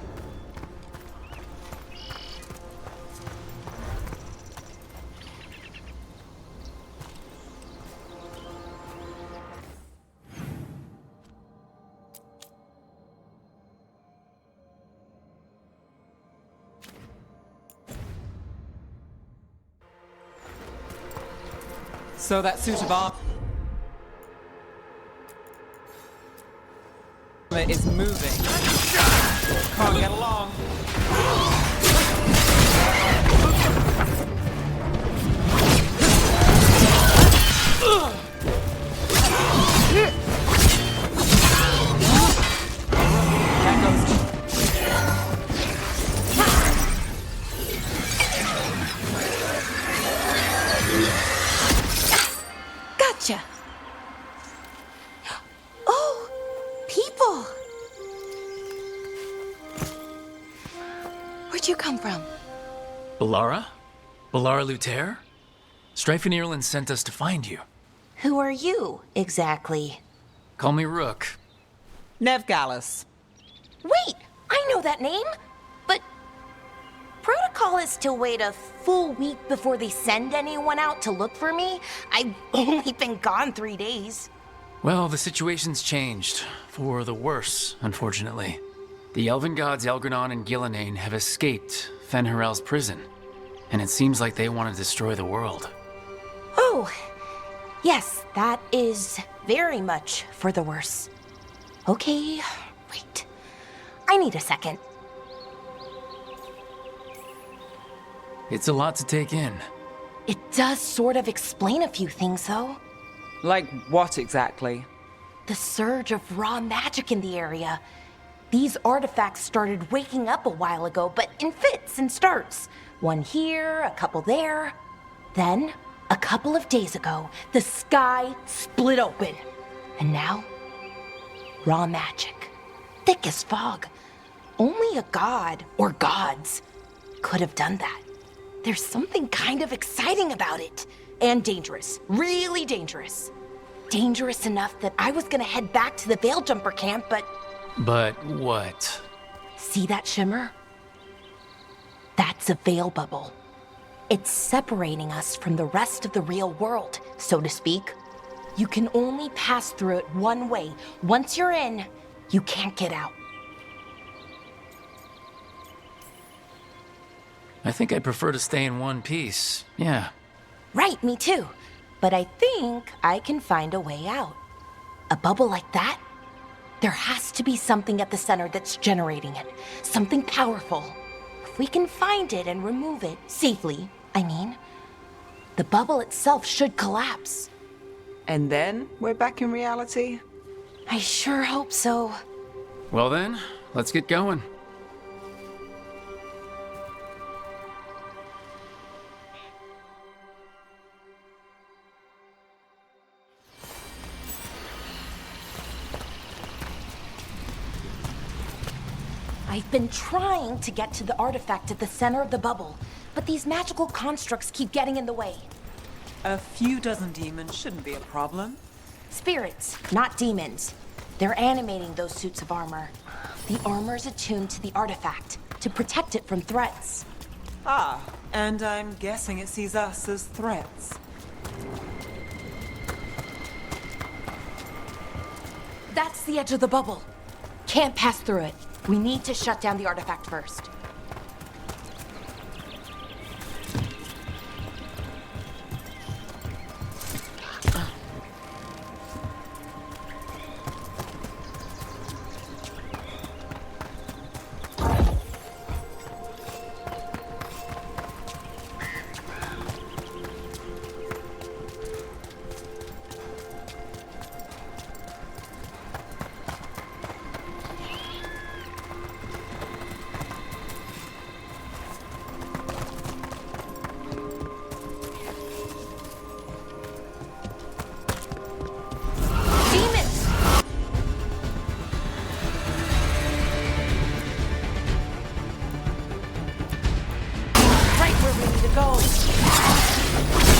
S7: So that suit of armor is moving. Can't get along. That goes.
S3: Gotcha. Oh, people. Where'd you come from?
S2: Bellara? Bellara Luther? Strife and Irlin sent us to find you.
S11: Who are you, exactly?
S2: Call me Rook.
S7: Neve Gallus.
S11: Wait, I know that name. But protocol is to wait a full week before they send anyone out to look for me. I've only been gone 3 days.
S2: Well, the situation's changed. For the worse, unfortunately. The elven gods Elgranon and Gillenane have escaped Fen'Harel's prison. And it seems like they want to destroy the world.
S11: Oh, yes, that is very much for the worse. Okay, wait. I need a second.
S2: It's a lot to take in.
S11: It does sort of explain a few things, though.
S7: Like what exactly?
S11: The surge of raw magic in the area. These artifacts started waking up a while ago, but in fits and starts. One here, a couple there. Then, a couple of days ago, the sky split open. And now, raw magic. Thick as fog. Only a god, or gods, could have done that. There's something kind of exciting about it. And dangerous. Really dangerous. Dangerous enough that I was gonna head back to the Veil Jumper camp, but...
S2: But what?
S11: See that shimmer? That's a veil bubble. It's separating us from the rest of the real world, so to speak. You can only pass through it one way. Once you're in, you can't get out.
S2: I think I'd prefer to stay in one piece. Yeah.
S11: Right, me too. But I think I can find a way out. A bubble like that? There has to be something at the center that's generating it. Something powerful. If we can find it and remove it, safely, I mean, the bubble itself should collapse.
S7: And then we're back in reality?
S11: I sure hope so.
S2: Well then, let's get going.
S11: I've been trying to get to the artifact at the center of the bubble, but these magical constructs keep getting in the way.
S7: A few dozen demons shouldn't be a problem.
S11: Spirits, not demons. They're animating those suits of armor. The armor's attuned to the artifact, to protect it from threats.
S7: Ah, and I'm guessing it sees us as threats.
S11: That's the edge of the bubble. Can't pass through it. We need to shut down the artifact first.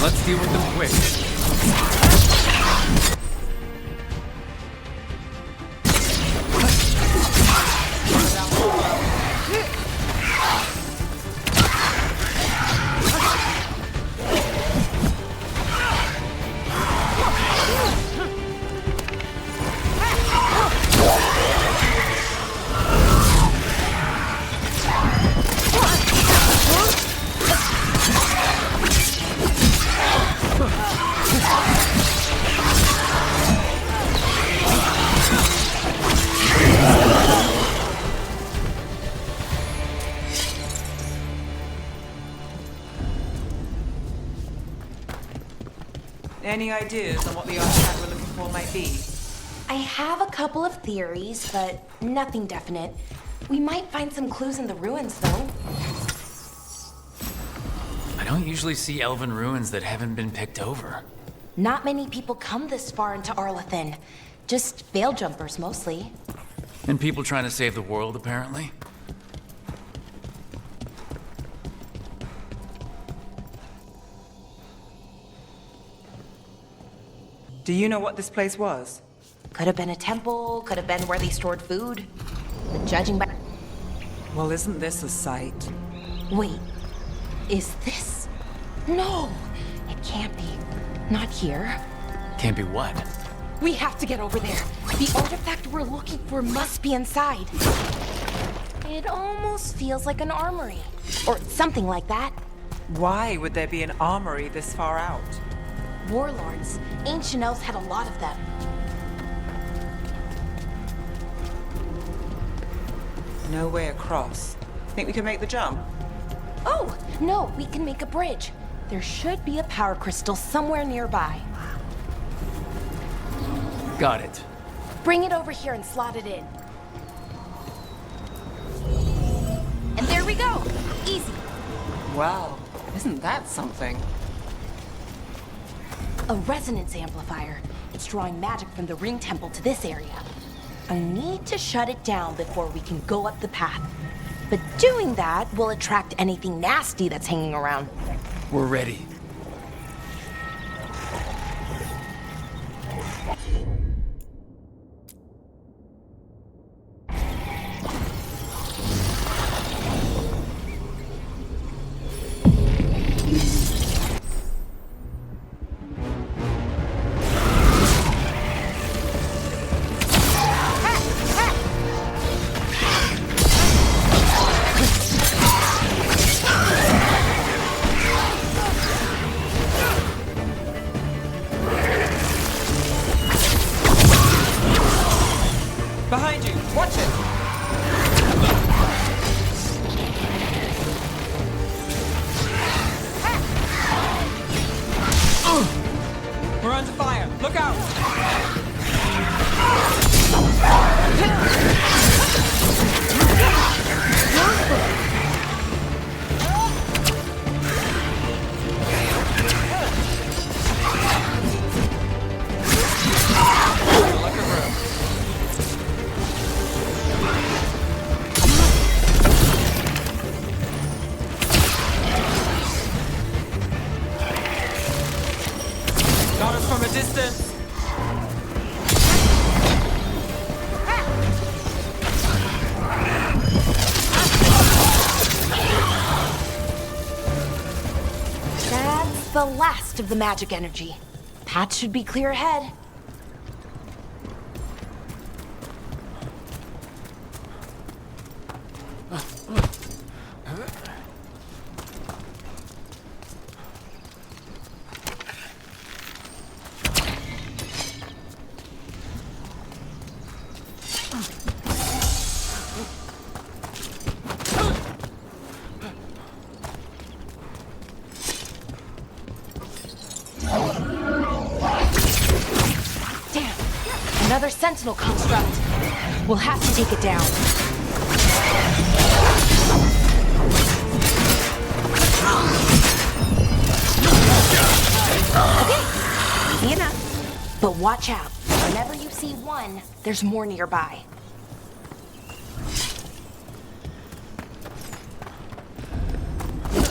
S2: Let's deal with them quick.
S7: Any ideas on what the artifact we're looking for might be?
S11: I have a couple of theories, but nothing definite. We might find some clues in the ruins, though.
S2: I don't usually see elven ruins that haven't been picked over.
S11: Not many people come this far into Arlathan. Just veil jumpers, mostly.
S2: And people trying to save the world, apparently.
S7: Do you know what this place was?
S11: Could have been a temple, could have been where they stored food. But judging by...
S7: Well, isn't this a sight?
S11: Wait, is this? No, it can't be. Not here.
S2: Can't be what?
S11: We have to get over there. The artifact we're looking for must be inside. It almost feels like an armory. Or something like that.
S7: Why would there be an armory this far out?
S11: Warlords. Ancient elves had a lot of them.
S7: No way across. Think we can make the jump?
S11: Oh, no, we can make a bridge. There should be a power crystal somewhere nearby.
S2: Got it.
S11: Bring it over here and slot it in. And there we go. Easy.
S7: Wow, isn't that something?
S11: A resonance amplifier. It's drawing magic from the ring temple to this area. I need to shut it down before we can go up the path. But doing that will attract anything nasty that's hanging around.
S2: We're ready.
S11: the last of the magic energy. Path should be clear ahead. Another sentinel construct. We'll have to take it down. Okay, easy enough. But watch out. Whenever you see one, there's more nearby.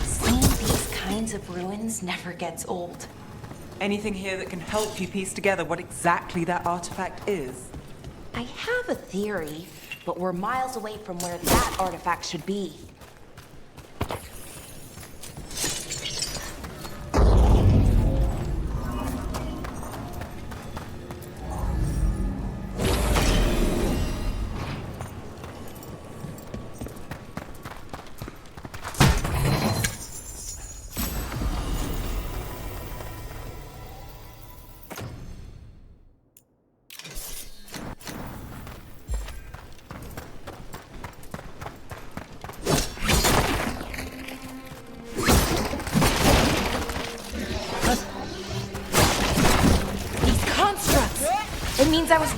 S11: Seeing these kinds of ruins never gets old.
S7: Anything here that can help you piece together what exactly that artifact is?
S11: I have a theory, but we're miles away from where that artifact should be. It means I was...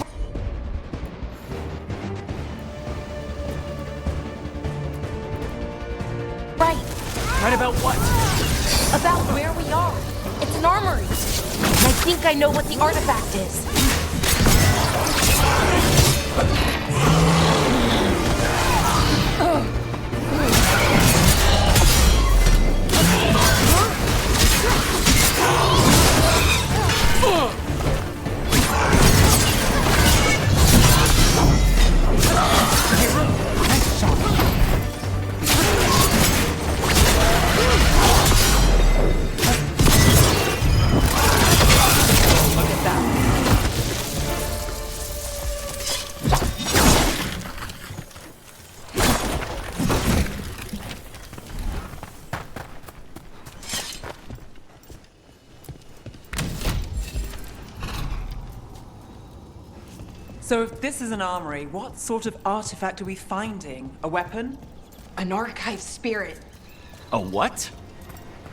S11: right.
S2: Right about what?
S11: About where we are. It's an armory. And I think I know what the artifact is.
S7: So if this is an armory, what sort of artifact are we finding? A weapon?
S11: An archive spirit.
S2: A what?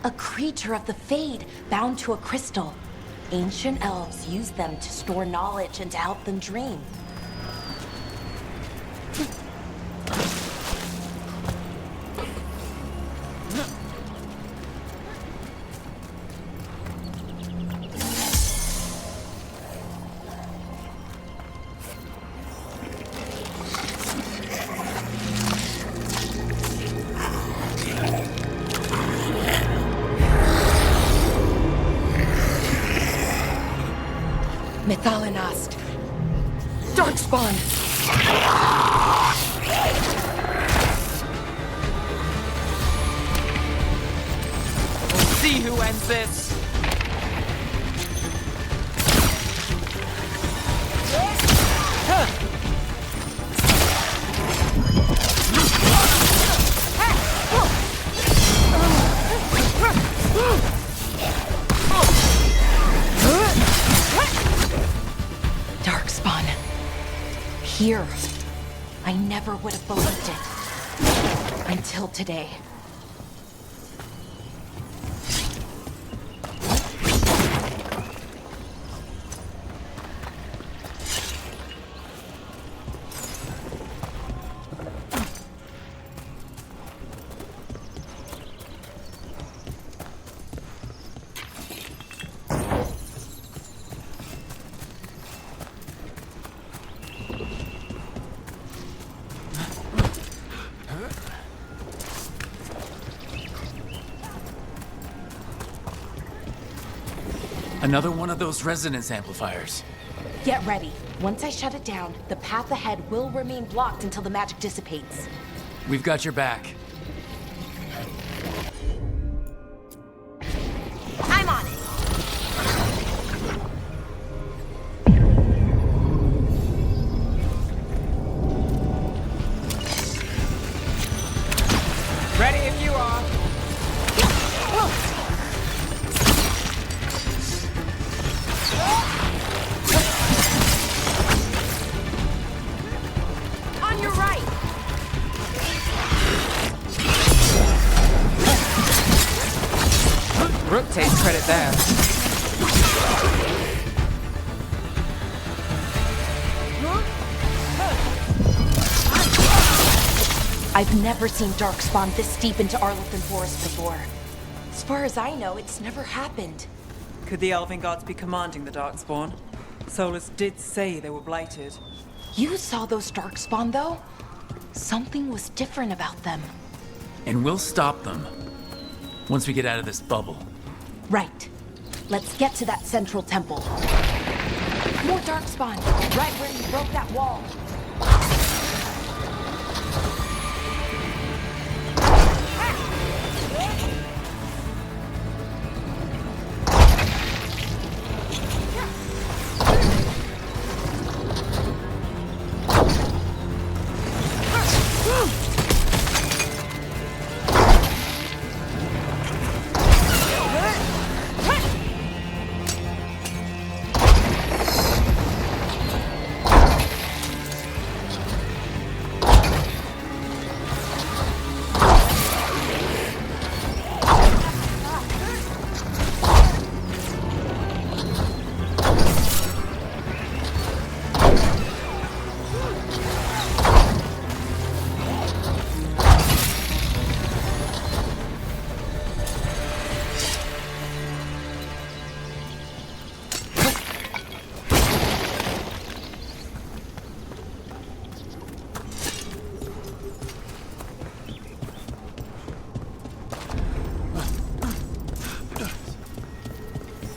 S11: A creature of the Fade, bound to a crystal. Ancient elves used them to store knowledge and to help them dream. Methalinast. Darkspawn.
S2: We'll see who ends this.
S11: Darkspawn. Here. I never would have believed it. Until today.
S2: Another one of those resonance amplifiers.
S11: Get ready. Once I shut it down, the path ahead will remain blocked until the magic dissipates.
S2: We've got your back.
S11: I'm On your right!
S7: Rook takes credit there.
S11: I've never seen Darkspawn this deep into Arlathan Forest before. As far as I know, it's never happened.
S7: Could the Elven Gods be commanding the Darkspawn? Solas did say they were blighted.
S11: You saw those Darkspawn, though? Something was different about them.
S2: And we'll stop them once we get out of this bubble.
S11: Right. Let's get to that central temple. More Darkspawn, right where you broke that wall.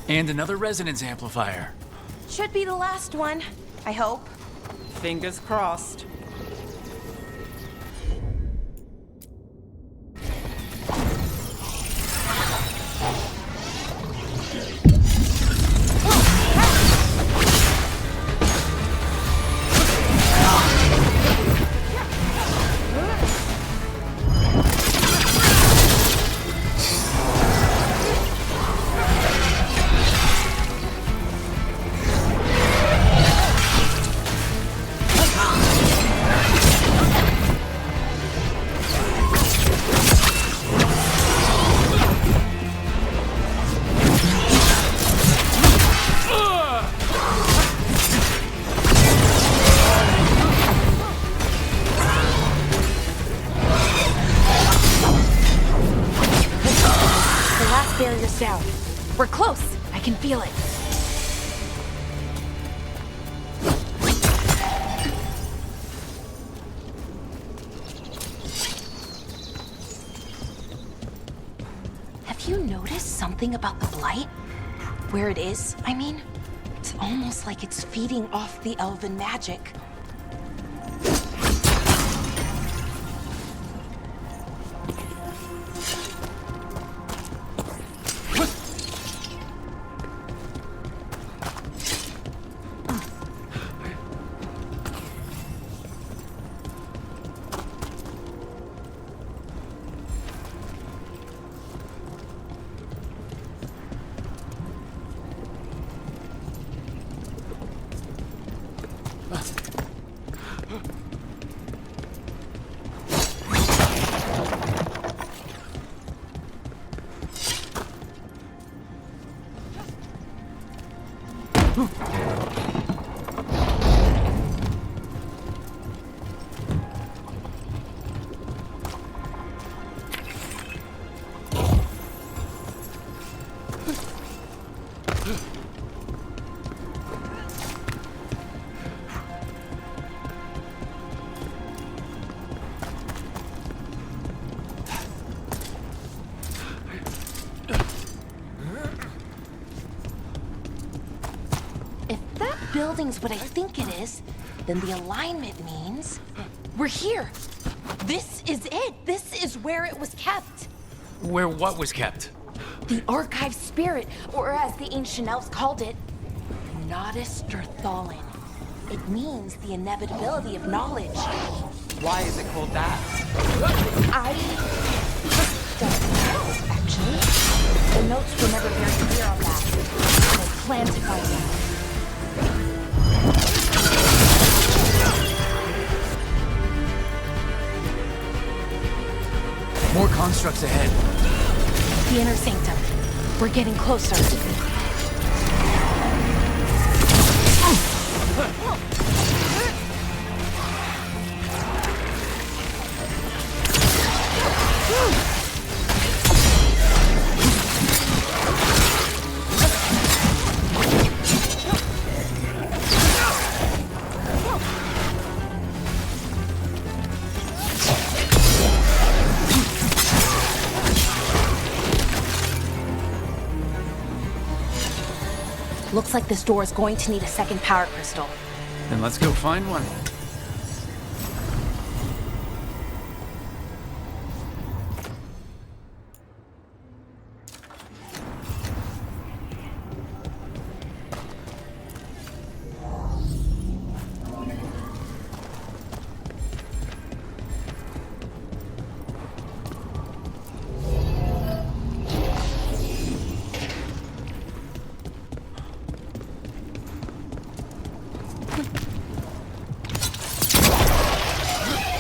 S2: And another resonance amplifier.
S11: Should be the last one, I hope.
S7: Fingers crossed.
S11: Barrier's down. We're close. I can feel it. Have you noticed something about the blight? Where it is, I mean? It's almost like it's feeding off the elven magic. Building's what I think it is, then the alignment means we're here. This is it. This is where it was kept.
S2: Where what was kept?
S11: The archive spirit, or as the ancient elves called it, Natus Dirthalen. It means the inevitability of knowledge.
S7: Why is it called that?
S11: were never very clear on that. I plan to find out.
S2: More constructs ahead.
S11: The inner sanctum. We're getting closer. Looks like this door is going to need a second power crystal.
S2: Then let's go find one.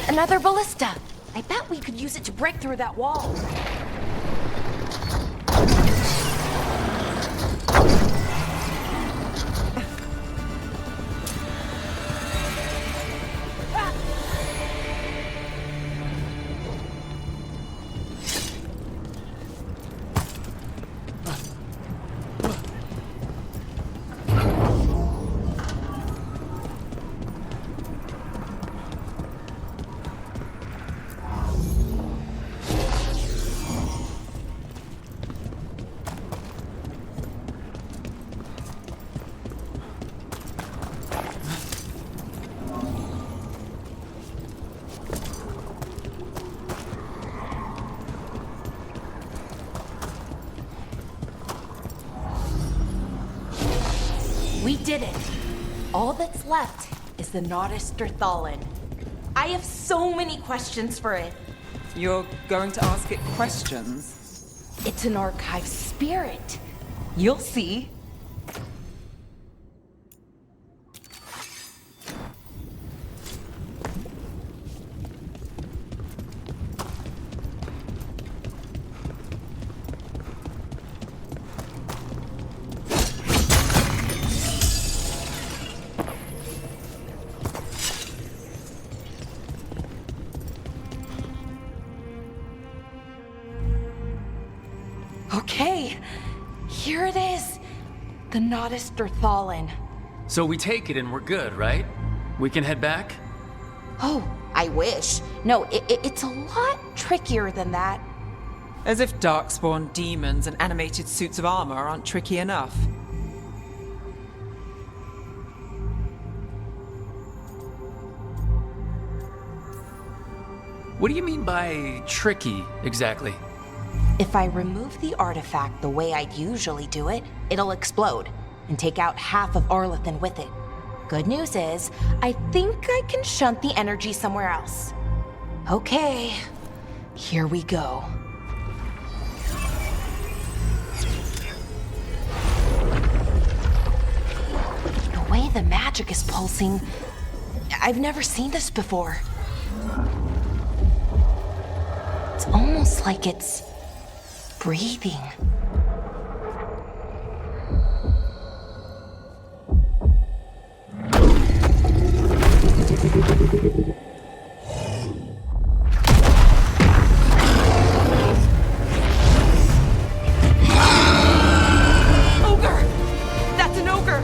S11: Another ballista! I bet we could use it to break through that wall. We did it! All that's left is the Nodus Dirthalen. I have so many questions for it.
S7: You're going to ask it questions?
S11: It's an archive spirit. You'll see. Okay, here it is. The Nodus Dirthalen.
S2: So we take it and we're good, right? We can head back?
S11: Oh, I wish. No, it's a lot trickier than that.
S7: As if darkspawn demons and animated suits of armor aren't tricky enough.
S2: What do you mean by tricky, exactly?
S11: If I remove the artifact the way I'd usually do it, it'll explode and take out half of Arlathan with it. Good news is, I think I can shunt the energy somewhere else. Okay, here we go. The way the magic is pulsing, I've never seen this before. It's almost like it's breathing. Ogre! That's an ogre!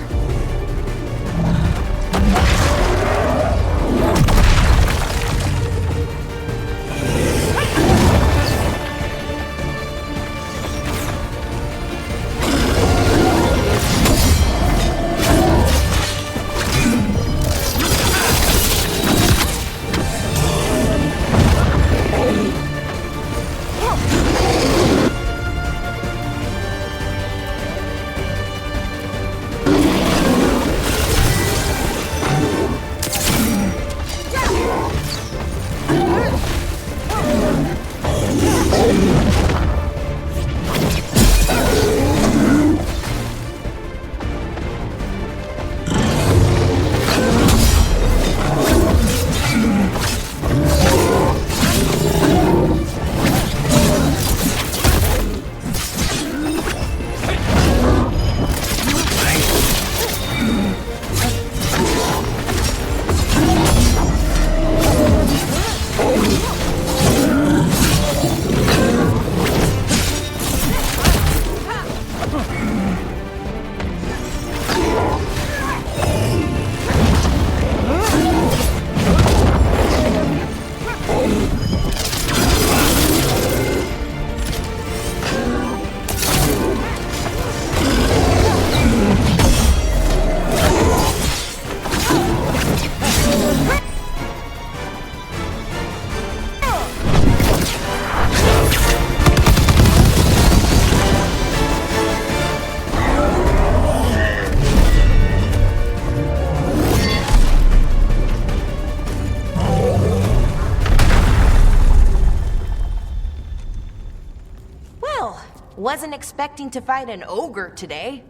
S11: Wasn't expecting to fight an ogre today.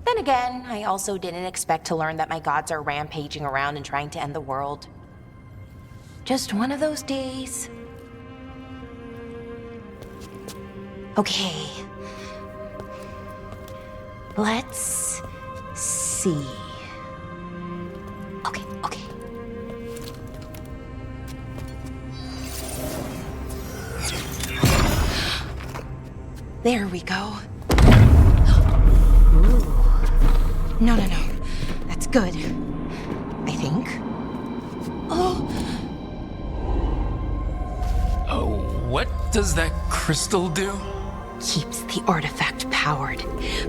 S11: Then again, I also didn't expect to learn that my gods are rampaging around and trying to end the world. Just one of those days. Okay. Let's see. Okay. There we go. Ooh. No. That's good. I think. Oh,
S2: what does that crystal do?
S11: keeps the artifact powered.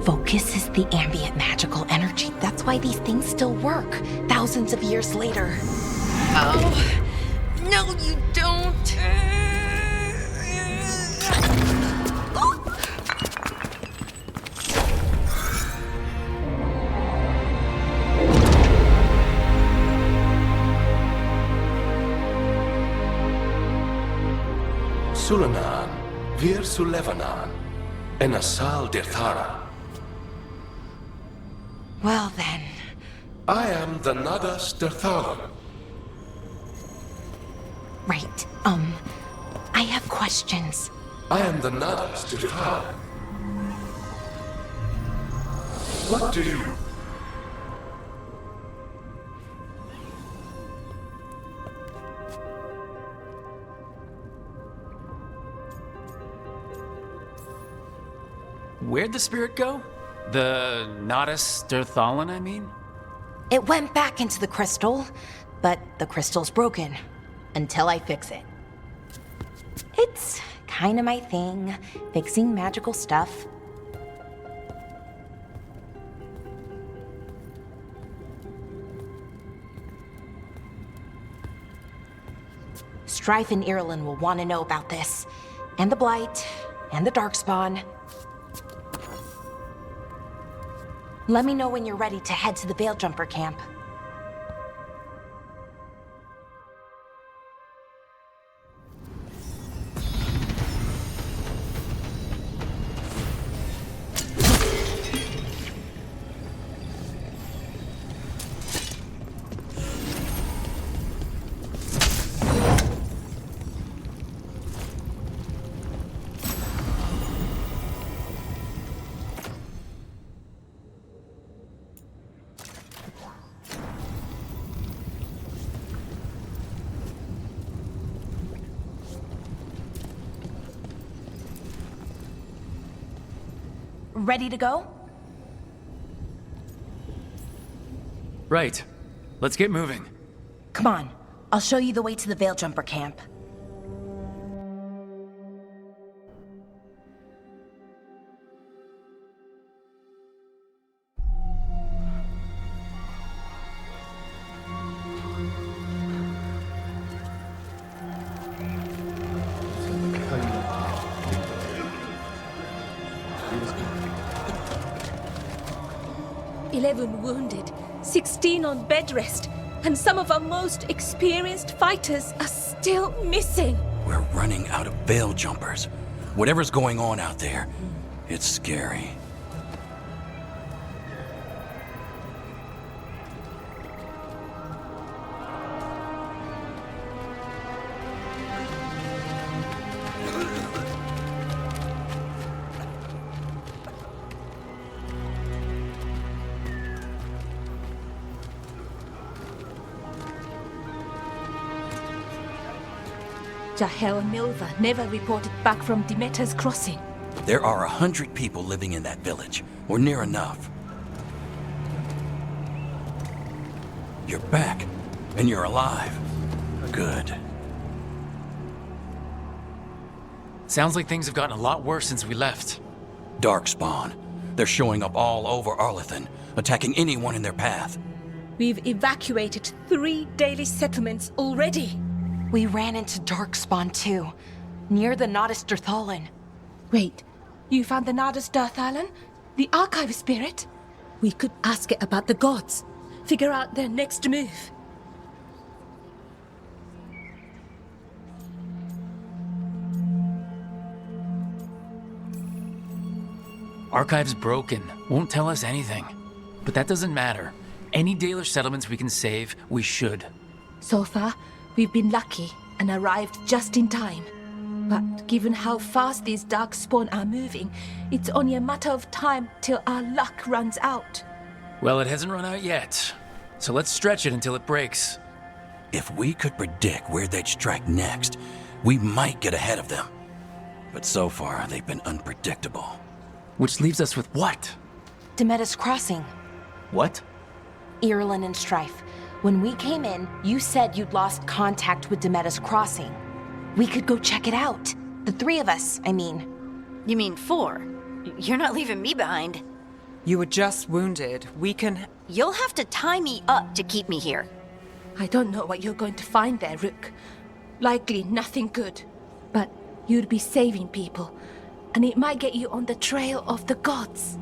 S11: Focuses the ambient magical energy. That's why these things still work, thousands of years later. Oh, no you don't.
S12: Sulanan, Vir Sulevanan, and Asal Dirthara.
S11: Well then.
S12: I am the Nadas Dirthalen.
S11: Right, I have questions.
S12: I am the Nadas Dirthalen. What do you...
S2: Where'd the spirit go? The Nadas Dirthalen, I mean?
S11: It went back into the crystal, but the crystal's broken. Until I fix it. It's kinda my thing, fixing magical stuff. Strife and Irlin will want to know about this. And the Blight, and the Darkspawn. Let me know when you're ready to head to the Veil-Jumper camp. Ready to go?
S2: Right. Let's get moving.
S11: Come on. I'll show you the way to the Veil-Jumper camp.
S3: Wounded, 16 on bed rest, and some of our most experienced fighters are still missing.
S10: We're running out of veil jumpers. Whatever's going on out there, it's scary.
S3: Jahel and Milva never reported back from Demeter's crossing.
S10: There are 100 people living in that village, or near enough. You're back, and you're alive. Good.
S2: Sounds like things have gotten a lot worse since we left.
S10: Darkspawn. They're showing up all over Arlathan, attacking anyone in their path.
S3: We've evacuated 3 daily settlements already.
S11: We ran into Darkspawn too, near the Nadas Dirthalen.
S3: Wait, you found the Nadas Dirthalen? The archive spirit? We could ask it about the gods. Figure out their next move.
S2: Archive's broken, won't tell us anything. But that doesn't matter. Any Dalish settlements we can save, we should.
S3: So far, we've been lucky and arrived just in time. But given how fast these darkspawn are moving, it's only a matter of time till our luck runs out.
S2: Well, it hasn't run out yet. So let's stretch it until it breaks.
S10: If we could predict where they'd strike next, we might get ahead of them. But so far, they've been unpredictable.
S2: Which leaves us with what?
S11: Demetis Crossing.
S2: What?
S11: Irlin and Strife. When we came in, you said you'd lost contact with Demetis Crossing. We could go check it out. The three of us, I mean.
S5: You mean 4? You're not leaving me behind.
S7: You were just wounded. We can...
S5: You'll have to tie me up to keep me here.
S3: I don't know what you're going to find there, Rook. Likely nothing good. But you'd be saving people, and it might get you on the trail of the gods.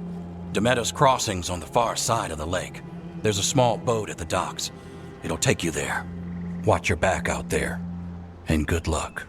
S10: Demetis Crossing's on the far side of the lake. There's a small boat at the docks. It'll take you there. Watch your back out there. And good luck.